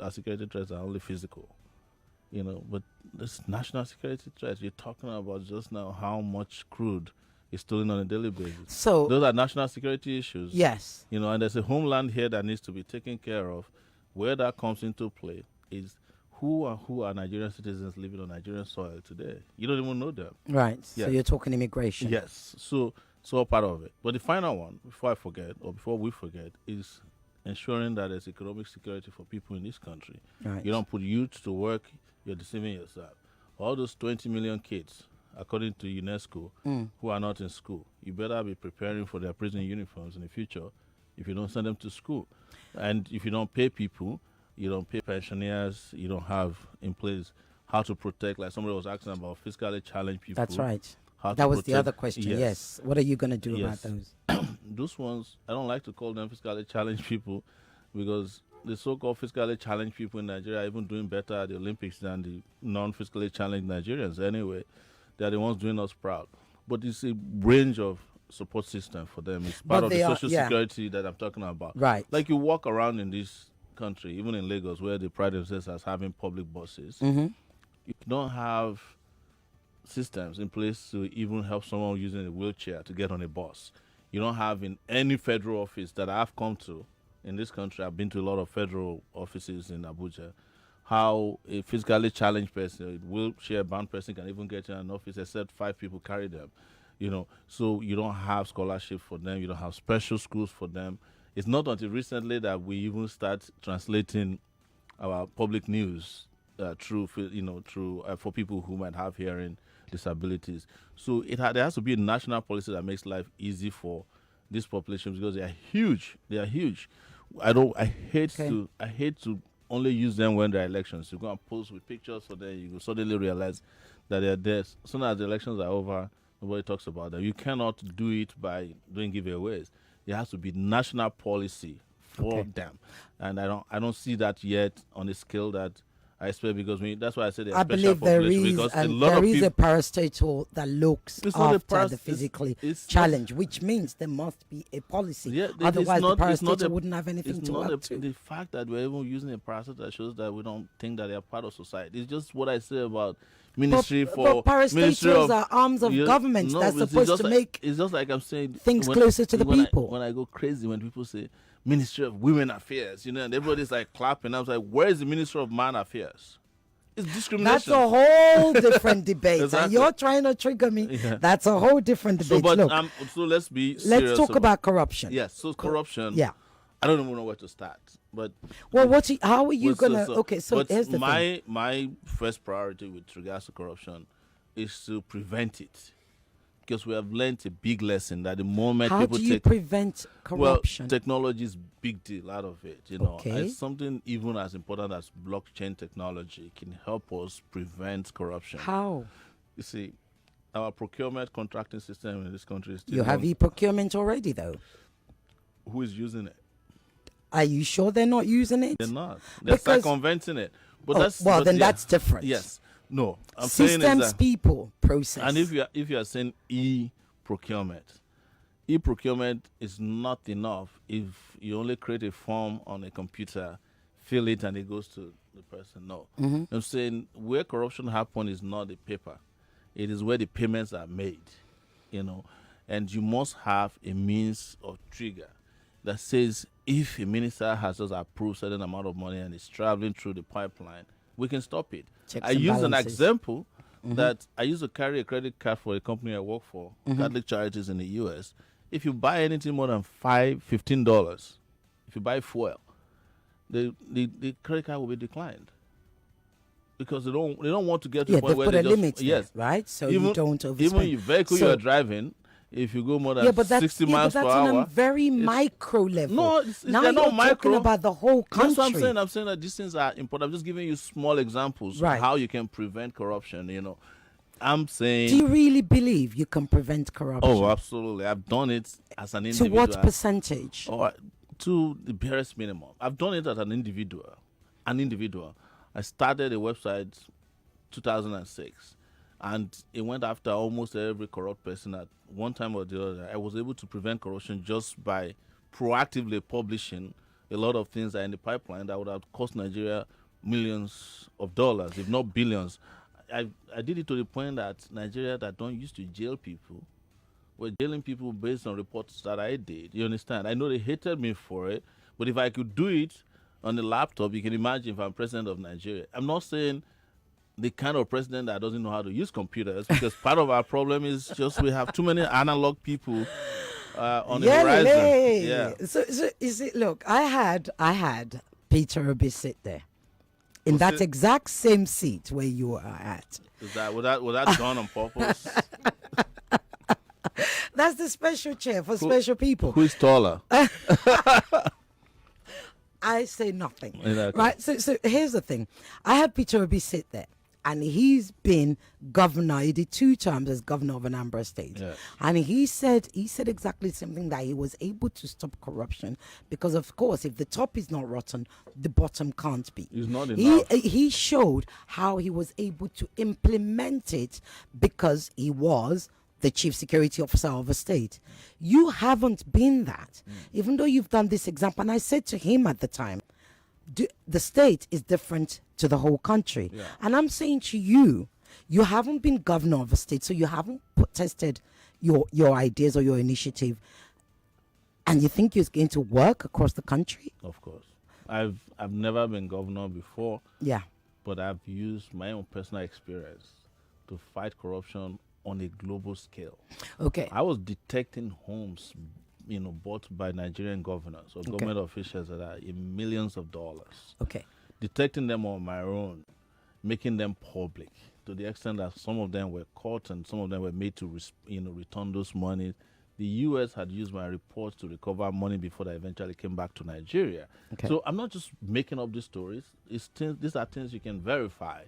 security threats are only physical, but this national security threats, you're talking about just now how much crude is stolen on a daily basis. So those are national security issues. Yes. And there's a homeland here that needs to be taken care of. Where that comes into play is who are Nigerian citizens living on Nigerian soil today. You don't even know them. Right. Yes. So you're talking immigration. Yes. So all part of it. But the final one, before we forget, is ensuring that there's economic security for people in this country. Right. You don't put youth to work, you're deceiving yourself. All those 20 million kids, according to UNESCO, who are not in school, you better be preparing for their prison uniforms in the future if you don't send them to school. And if you don't pay people, you don't pay pensioners, you don't have in place how to protect, like somebody was asking about fiscally challenged people. That's right. That was the other question. Yes. What are you going to do about those? Those ones, I don't like to call them fiscally challenged people, because the so-called fiscally challenged people in Nigeria are even doing better at the Olympics than the non-fiscally challenged Nigerians. Anyway, they are the ones doing us proud. But it's a range of support system for them. It's part of the social security that I'm talking about. Right. Like you walk around in this country, even in Lagos, where they pride themselves as having public buses, you don't have systems in place to even help someone using a wheelchair to get on a bus. You don't have in any federal office that I've come to in this country. I've been to a lot of federal offices in Abuja. How a physically challenged person, a wheelchair-bound person, can even get in an office except 5 people carry them. So you don't have scholarship for them. You don't have special schools for them. It's not until recently that we even start translating our public news through for people who might have hearing disabilities. So there has to be a national policy that makes life easy for these populations, because they are huge. They are huge. I hate to only use them when there are elections. You go and post with pictures, so then you suddenly realize that they're there. As soon as the elections are over, nobody talks about them. You cannot do it by doing giveaways. There has to be national policy for them, and I don't see that yet on a scale that I expect because that's why I said I believe there is a parastatal that looks after the physically challenge, which means there must be a policy. Yeah, otherwise the parastatal wouldn't have anything to work to. The fact that we're even using a parastatal shows that we don't think that they are part of society. It's just what I say about ministry but parastatals are arms of government that's supposed to make it's just like I'm saying things closer to the people. When I go crazy when people say Ministry of Women Affairs, and everybody's like clapping. I was like, where is the Ministry of Man Affairs? It's discrimination. That's a whole different debate. Exactly. And you're trying to trigger me. Yeah. That's a whole different debate. So let's be serious. Let's talk about corruption. Yes, so corruption. Yeah. I don't even know where to start. But how are you gonna here's the thing. My first priority with regards to corruption is to prevent it. Because we have learned a big lesson that the moment people prevent corruption? Well, technology is a big deal out of it. Okay. It's something even as important as blockchain technology can help us prevent corruption. How? You see, our procurement contracting system in this country is still. You have e-procurement already, though. Who is using it? Are you sure they're not using it? They're not. They're circumventing it. But that's different. Yes. No, I'm systems, saying is that, people, process. And if you are saying e-procurement is not enough if you only create a form on a computer, fill it, and it goes to the person. No, I'm saying where corruption happens is not the paper; it is where the payments are made. And you must have a means of trigger that says if a minister has just approved certain amount of money and is traveling through the pipeline, we can stop it. I use an example that I used to carry a credit card for a company I work for, Catholic Charities in the U.S. If you buy anything more than $15, if you buy fuel, the credit card will be declined because they don't want to get to the point where they put a limit there, right? So you don't overspend. Even your vehicle you are driving, if you go more than 60 miles per hour. That's on a very micro level. No, now they're you're not micro. talking about the whole country. That's what I'm saying. I'm saying that these things are important. I'm just giving you small examples of how you can prevent corruption, I'm saying... Do you really believe you can prevent corruption? Oh, absolutely. I've done it as an individual. To what percentage? To the barest minimum. I've done it as an individual. I started a website 2006. And it went after almost every corrupt person at one time or the other. I was able to prevent corruption just by proactively publishing a lot of things that are in the pipeline that would have cost Nigeria millions of dollars, if not billions. I did it to the point that Nigeria that don't used to jail people were jailing people based on reports that I did. You understand? I know they hated me for it, but if I could do it on the laptop, you can imagine if I'm president of Nigeria. I'm not saying the kind of president that doesn't know how to use computers, because part of our problem is just we have too many analog people on the horizon. Yeah. So you see, look, I had Peter Obi sit there in that exact same seat where you are at. Was that done on purpose? That's the special chair for special people. Who is taller? I say nothing. Exactly. Right? So here's the thing. I had Peter Obi sit there. And he's been governor. He did 2 terms as governor of Anambra State. Yeah. And he said exactly something, that he was able to stop corruption because, of course, if the top is not rotten, the bottom can't be. It's not enough. He showed how he was able to implement it because he was the chief security officer of a state. You haven't been that, even though you've done this example. And I said to him at the time, the state is different to the whole country. Yeah. And I'm saying to you, you haven't been governor of a state, so you haven't tested your ideas or your initiative, and you think it's going to work across the country? Of course. I've never been governor before. Yeah. But I've used my own personal experience to fight corruption on a global scale. Okay. I was detecting homes bought by Nigerian governors or government officials that are in millions of dollars. Okay. Detecting them on my own, making them public to the extent that some of them were caught and some of them were made to return those money. The U.S. had used my reports to recover money before they eventually came back to Nigeria. Okay. So I'm not just making up these stories. These are things you can verify.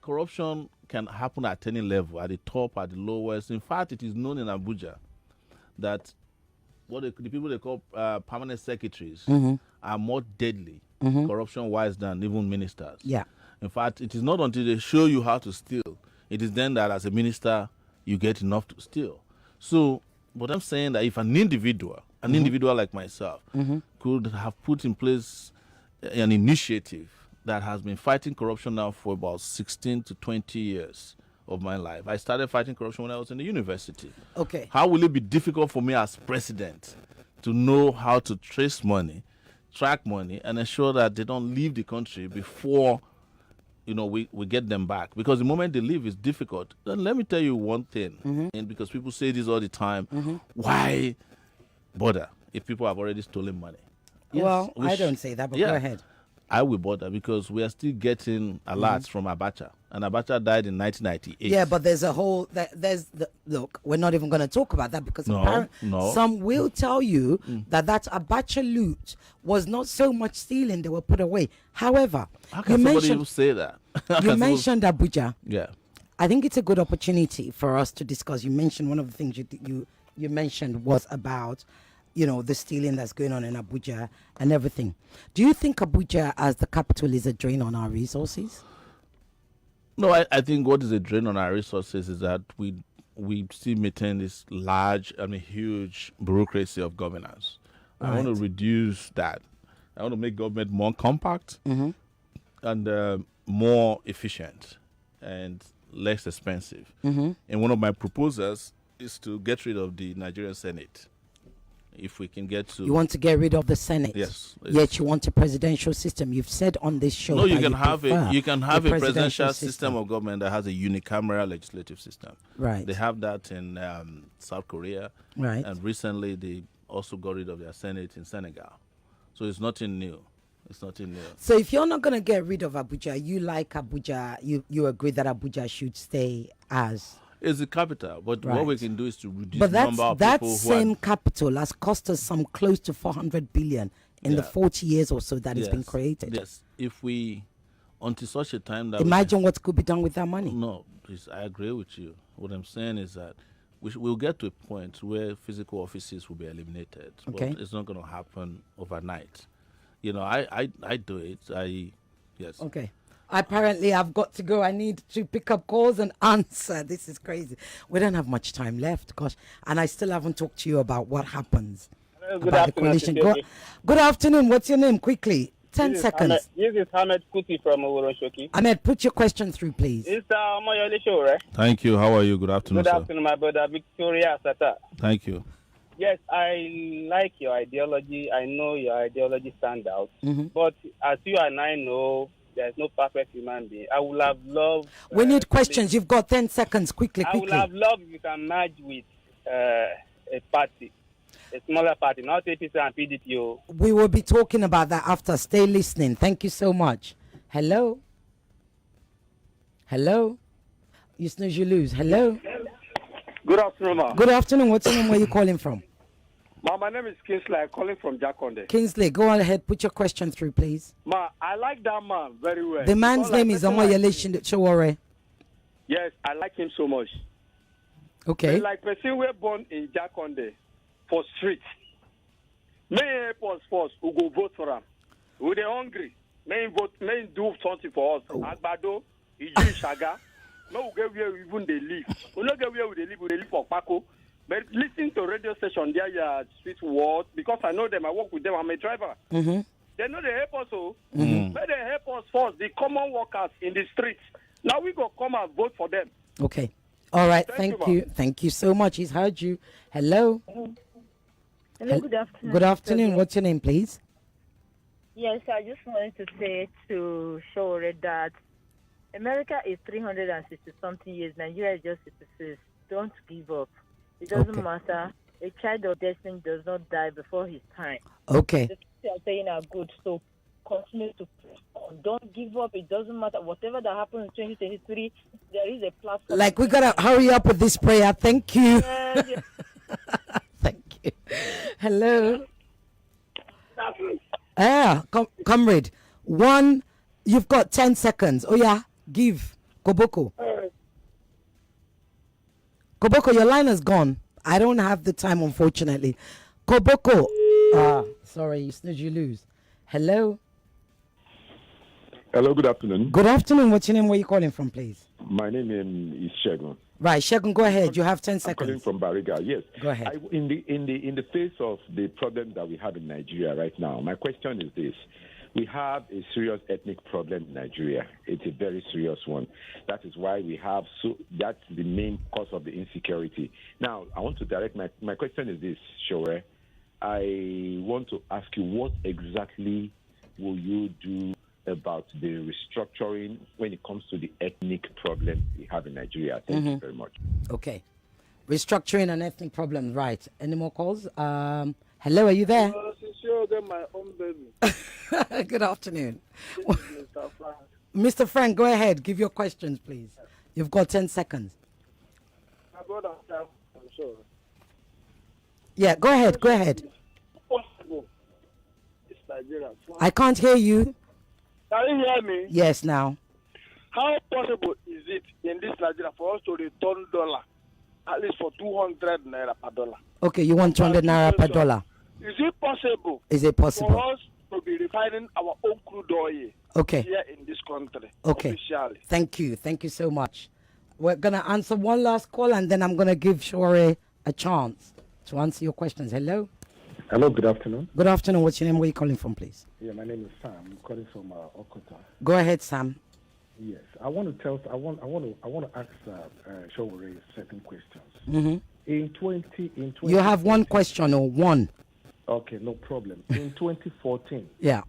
Corruption can happen at any level, at the top, at the lowest. In fact, it is known in Abuja that the people they call permanent secretaries Mm-hmm. are more deadly corruption-wise than even ministers. Yeah. In fact, it is not until they show you how to steal, it is then that as a minister you get enough to steal. So, but I'm saying that if an individual like myself, could have put in place an initiative that has been fighting corruption now for about 16 to 20 years of my life. I started fighting corruption when I was in the university. Okay. How will it be difficult for me as president to know how to trace money, track money, and ensure that they don't leave the country before, we get them back? Because the moment they leave is difficult. Then let me tell you one thing, and because people say this all the time, why bother if people have already stolen money? Well, I don't say that, but go ahead. I will bother because we are still getting alerts from Abacha, and Abacha died in 1998. Yeah, but there's a whole. Look, we're not even going to talk about that because some will tell you that Abacha loot was not so much stealing; they were put away. However, how can somebody even say that? You mentioned Abuja. Yeah, I think it's a good opportunity for us to discuss. You mentioned one of the things you mentioned was about, the stealing that's going on in Abuja and everything. Do you think Abuja as the capital is a drain on our resources? No, I think what is a drain on our resources is that we still maintain this huge bureaucracy of governance. Right. I want to reduce that. I want to make government more compact and more efficient and less expensive. And one of my proposals is to get rid of the Nigerian Senate. If we can get to... You want to get rid of the Senate? Yes. Yet you want a presidential system. You've said on this show no, that you can have a presidential system of government that has a unicameral legislative system. Right. They have that in South Korea. Right. And recently they also got rid of their Senate in Senegal. So it's nothing new. So if you're not going to get rid of Abuja, you like Abuja, you agree that Abuja should stay as... It's the capital, but what we can do is to reduce the number of that people same capital has cost us some close to 400 billion in the 40 years or so that it's been created. Yes, if we, until such a time that... Imagine what could be done with that money. No, please, I agree with you. What I'm saying is that we'll get to a point where physical offices will be eliminated. Okay. But it's not going to happen overnight. I do it. Yes. Okay. Apparently, I've got to go. I need to pick up calls and answer. This is crazy. We don't have much time left, gosh. And I still haven't talked to you about what happens. Good afternoon. Good afternoon. What's your name? Quickly. 10 seconds. This is Ahmed Kuti from Sowore. Ahmed, put your question through, please. It's Omoyele show, right? Thank you. How are you? Good afternoon, Good afternoon, my brother. Victoria Sata. Thank you. Yes, I like your ideology. I know your ideology stands out. But as you and I know, there's no perfect human being. I would have loved... we need questions. You've got 10 seconds. Quickly. I would have loved if you can merge with a party, a smaller party, not APC and PDP. We will be talking about that after. Stay listening. Thank you so much. Hello? You snooze, you lose. Hello? Good afternoon, ma. Good afternoon. What's your name? Where are you calling from? Ma, my name is Kingsley. I'm calling from Jakonde. Kingsley, go ahead. Put your question through, please. Ma, I like that man very well. The man's name is Omoyele Sowore. Yes, I like him so much. Okay. But like person we're born in Jakonde for street. May help us first. We go vote for him. We're hungry. May do something for us. Agbado, Iju Shaga. No, we get where we even they live. We don't get where they live. We live for Paco. But listen to radio station, they are street words because I know them. I work with them. I'm a driver. They know they help us. But they help us first. The common workers in the streets. Now we go come and vote for them. Okay. All right. Thank you. Thank you so much. He's heard you. Hello. Hello. Good afternoon. Good afternoon. What's your name, please? Yes, I just wanted to say to Sowore that America is 360-something years. Nigeria is just 66. Don't give up. It doesn't matter. A child of destiny does not die before his time. Okay. The things you are saying are good, so continue to push on. Don't give up. It doesn't matter. Whatever that happens in 2023, there is a platform. Like, we got to hurry up with this prayer. Thank you. Thank you. Hello. Comrade. You've got 10 seconds. Oh, yeah. Give. Koboko. Koboko, your line is gone. I don't have the time, unfortunately. Koboko. Sorry, you snooze, you lose. Hello. Hello, good afternoon. Good afternoon. What's your name? Where are you calling from, please? My name is Shegun. Right, Shegun, go ahead. You have 10 seconds. I'm calling from Bariga. Yes. Go ahead. In the face of the problem that we have in Nigeria right now, my question is this: we have a serious ethnic problem in Nigeria. It's a very serious one. That is why we have that's the main cause of the insecurity. Now, I want to direct my question is this, Sowore. I want to ask you, what exactly will you do about the restructuring when it comes to the ethnic problem we have in Nigeria? Thank you very much. Okay. Restructuring an ethnic problem, right. Any more calls? Hello, are you there? My own baby. Good afternoon. Mr. Frank. Mr. Frank, go ahead. Give your questions, please. You've got 10 seconds. My brother, I'm sure. Yeah, go ahead. Go ahead. Possible. It's Nigeria. I can't hear you. Can you hear me? Yes, now. How possible is it in this Nigeria for us to return dollar at least for 200 naira per dollar? Okay, you want 200 naira per dollar. Is it possible? Is it possible? For us to be refining our own crude oil here in this country? Okay. Officially. Thank you. Thank you so much. We're going to answer one last call and then I'm going to give Sowore a chance to answer your questions. Hello? Hello, good afternoon. Good afternoon. What's your name? Where are you calling from, please? Yeah, my name is Sam. I'm calling from Okota. Go ahead, Sam. Yes, I want to ask Sowore certain questions. Mm-hmm. In 20, you have one question or one. Okay, no problem. In 2014, yeah,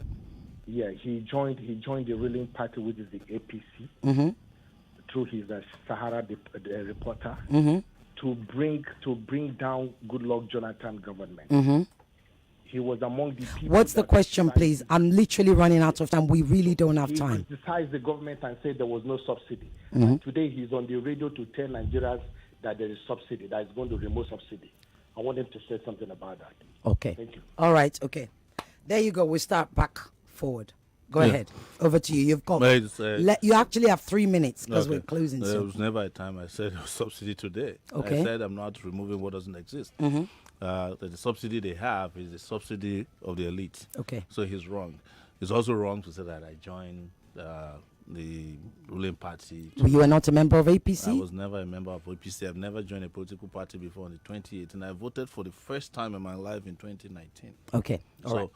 he joined the ruling party, which is the APC, mm-hmm. through his Sahara reporter, mm-hmm. to bring down Goodluck Jonathan government. Mm-hmm. He was among the people. What's the question, please? I'm literally running out of time. We really don't have time. He criticized the government and said there was no subsidy. Mm-hmm. And today he's on the radio to tell Nigerians that there is subsidy, that is going to remove subsidy. I want him to say something about that. Okay. Thank you. All right. Okay. There you go. We start back forward. Go ahead. Over to you. You've got. You actually have 3 minutes because we're closing soon. There was never a time I said subsidy today. Okay. I said I'm not removing what doesn't exist. Mm-hmm. The subsidy they have is the subsidy of the elite. Okay. So he's wrong. It's also wrong to say that I joined the ruling party. You were not a member of APC? I was never a member of APC. I've never joined a political party before in 2018. I voted for the first time in my life in 2019. Okay. All right.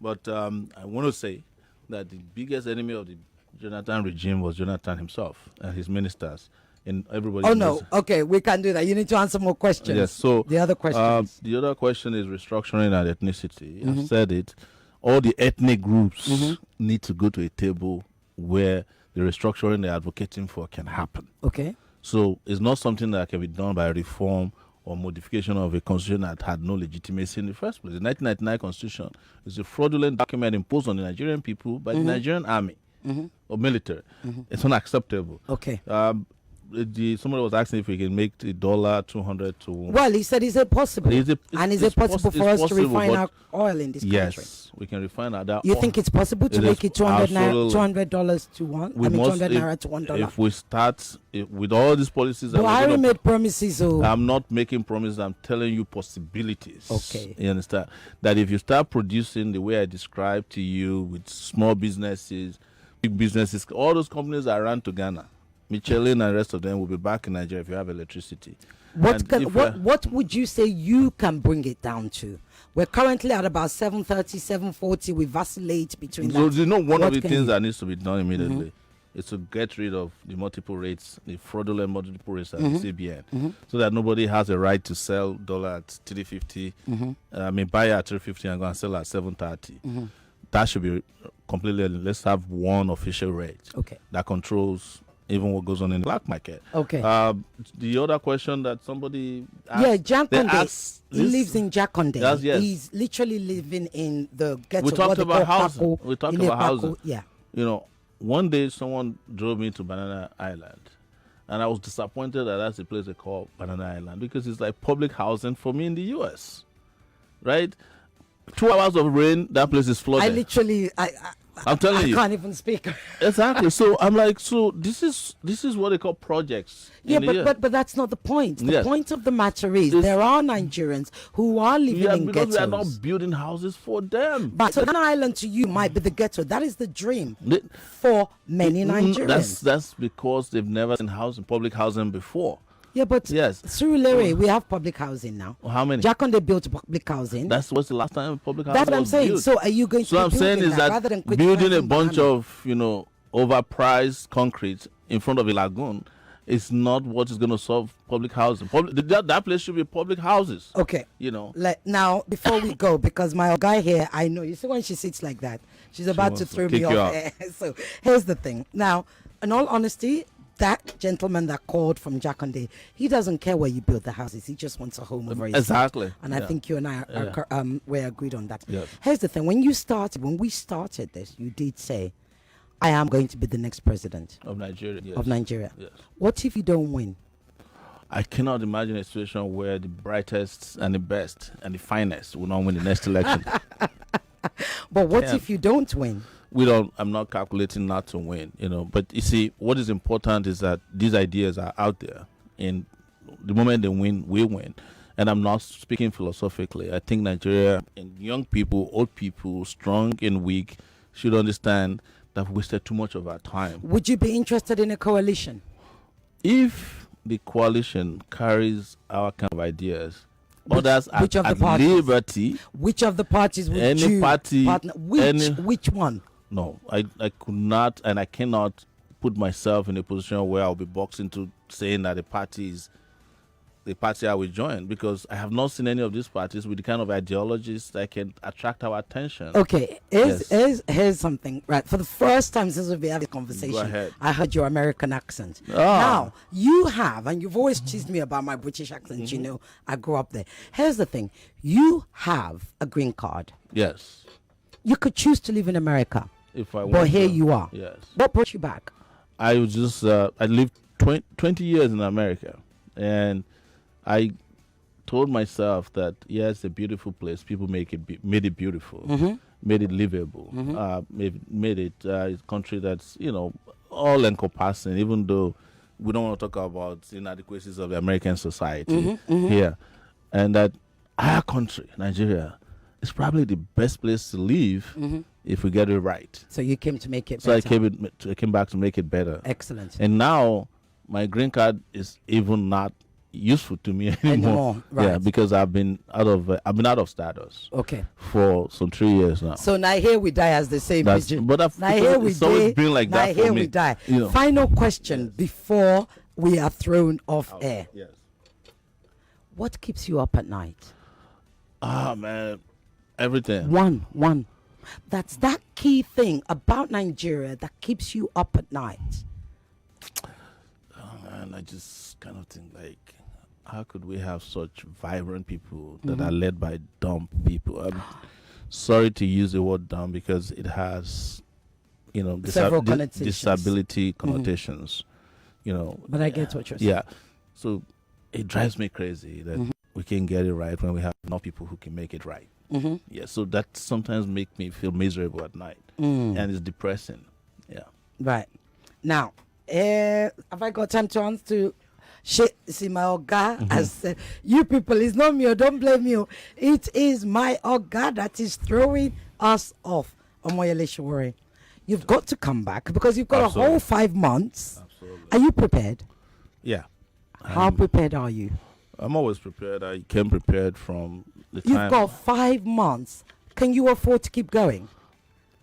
But I want to say that the biggest enemy of the Jonathan regime was Jonathan himself and his ministers. And everybody. Oh no! Okay, we can't do that. You need to answer more questions. Yes. So the other question. The other question is restructuring and ethnicity. Mm-hmm. I've said it. All the ethnic groups need to go to a table where the restructuring they're advocating for can happen. Okay. So it's not something that can be done by reform or modification of a constitution that had no legitimacy in the first place. The 1999 constitution is a fraudulent document imposed on the Nigerian people by the Nigerian army or military. It's unacceptable. Okay. Somebody was asking if we can make the dollar 200 to 1. Well, he said, is it possible? Is it possible for us to refine our oil in this country? Yes, we can refine our oil. You think it's possible to make it $200 to $1? $200 naira to $1. If we start with all these policies, Buhari made promises. I'm not making promises. I'm telling you possibilities. Okay, you understand that if you start producing the way I described to you with small businesses, big businesses, all those companies that run to Ghana. Michelin and the rest of them will be back in Nigeria if you have electricity. What would you say you can bring it down to? We're currently at about 730, 740. We vacillate between that. So, one of the things that needs to be done immediately is to get rid of the multiple rates, the fraudulent multiple rates at the CBN, so that nobody has a right to sell dollar at 350. Buy at 350 and go and sell at 730. That should be completely. Let's have one official rate that controls even what goes on in the black market. Okay. The other question that somebody asked, Jakonde. He lives in Jakonde. Yes. He's literally living in the ghetto. We talked about housing. We talked about housing. Yeah. One day someone drove me to Banana Island, and I was disappointed that that's a place they call Banana Island because it's like public housing for me in the U.S. Right? 2 hours of rain, that place is flooded. I literally, I'm telling you. I can't even speak. Exactly. So I'm like, so this is what they call projects. Yeah, but that's not the point. The point of the matter is there are Nigerians who are living in because ghettos. we are not building houses for them. But so an island to you might be the ghetto. That is the dream for many Nigerians. That's because they've never seen public housing before. Yeah, but Sowore, we have public housing now. How many? Jakonde built public housing. That's what's the last time public housing That's what I'm was saying. built. So are you going to So I'm saying is that rather than building a bunch of, overpriced concrete in front of a lagoon is not what is going to solve public housing. That place should be public houses. Okay. Now, before we go, because my guy here, I know, you see when she sits like that, she's about to throw me off air. So here's the thing. Now, in all honesty, that gentleman that called from Jakonde, he doesn't care where you build the houses. He just wants a home over his Exactly. head. And I think you and I we're agreed on that. Yes. Here's the thing. When we started this, you did say, I am going to be the next president of Nigeria. Yes. Of Nigeria. Yes. What if you don't win? I cannot imagine a situation where the brightest and the best and the finest will not win the next election. But what if you don't win? I'm not calculating not to win, But you see, what is important is that these ideas are out there. And the moment they win, we win. And I'm not speaking philosophically. I think Nigeria and young people, old people, strong and weak, should understand that we wasted too much of our time. Would you be interested in a coalition? If the coalition carries our kind of ideas, others which at liberty. Which of the parties would any you party, partner? Which one? No, I could not and I cannot put myself in a position where I'll be boxed into saying that the party is the party I will join, because I have not seen any of these parties with the kind of ideologies that can attract our attention. Okay, here's something, right? For the first time since we've been having a conversation, Go ahead. I heard your American accent. Oh. Now, you have, and you've always teased me about my British accent, I grew up there. Here's the thing. You have a green card. Yes. You could choose to live in America. If I want But here to. you are. Yes. What brought you back? I was just, I lived 20 years in America, and I told myself that, yes, it's a beautiful place. People made it beautiful, made it livable, made it a country that's, all encompassing, even though we don't want to talk about inadequacies of the American society here. And that our country, Nigeria, is probably the best place to live if we get it right. So you came to make it better. So I came back to make it better. Excellent. And now my green card is even not useful to me anymore. Right. Yeah, because I've been out of status. Okay. For some 3 years now. So now here we die, as they say. But it's always been like that for me. Now here we die. Final question before we are thrown off air. Yes. What keeps you up at night? Man, everything. One. That's that key thing about Nigeria that keeps you up at night. Oh man, I just kind of think like, how could we have such vibrant people that are led by dumb people? I'm sorry to use the word dumb because it has, several connotations. disability connotations. But I get what you're saying. Yeah, so it drives me crazy that we can get it right when we have enough people who can make it right. Yeah, so that sometimes makes me feel miserable at night, and it's depressing. Yeah. Right. Now, have I got time to answer to see my Oga has said, you people, it's not me, don't blame you. It is my Oga that is throwing us off. Omoyele Sowore, you've got to come back because you've got a whole 5 months. Absolutely. Are you prepared? Yeah. How prepared are you? I'm always prepared. I came prepared from the time. You've got 5 months. Can you afford to keep going?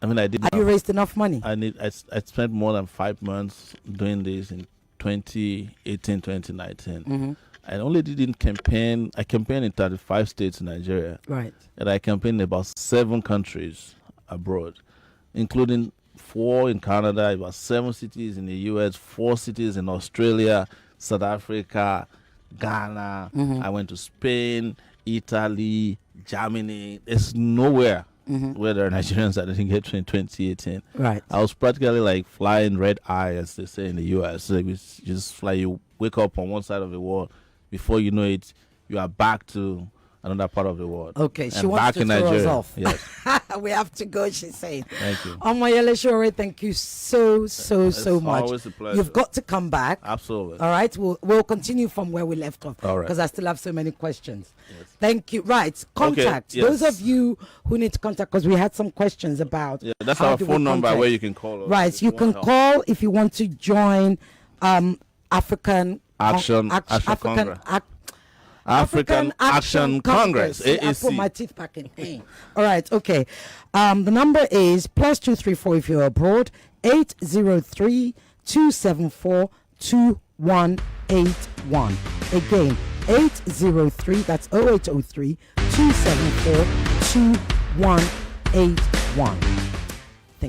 I mean, I did. Have you raised enough money? I spent more than 5 months doing this in 2018, 2019. I only didn't campaign. I campaigned in 35 states in Nigeria. Right. And I campaigned in about 7 countries abroad, including 4 in Canada, about 7 cities in the US, 4 cities in Australia, South Africa, Ghana. I went to Spain, Italy, Germany. There's nowhere where there are Nigerians that didn't get to in 2018. Right. I was practically like flying red eye, as they say in the US. Like, it's just like you wake up on one side of the world, before you know it, you are back to another part of the world. Okay, she and wants back to in throw us Nigeria. off. Yes. We have to go, she's saying. Thank you. Omoyele Sowore, thank you so much. Always a pleasure. You've got to come back. Absolutely. All right, we'll continue from where we left off. All right. Because I still have so many questions. Yes. Thank you. Right, contact. Okay, yes. Those of you who need to contact, because we had some questions about. Yeah, that's how our do we phone number contact. where you can call us. Right, you can call if you want to join African Action Action Congress. See, I put my teeth back in. All right, okay. The number is +234 if you're abroad, 803-274-2181. Again, 803, that's 0803 274 2181.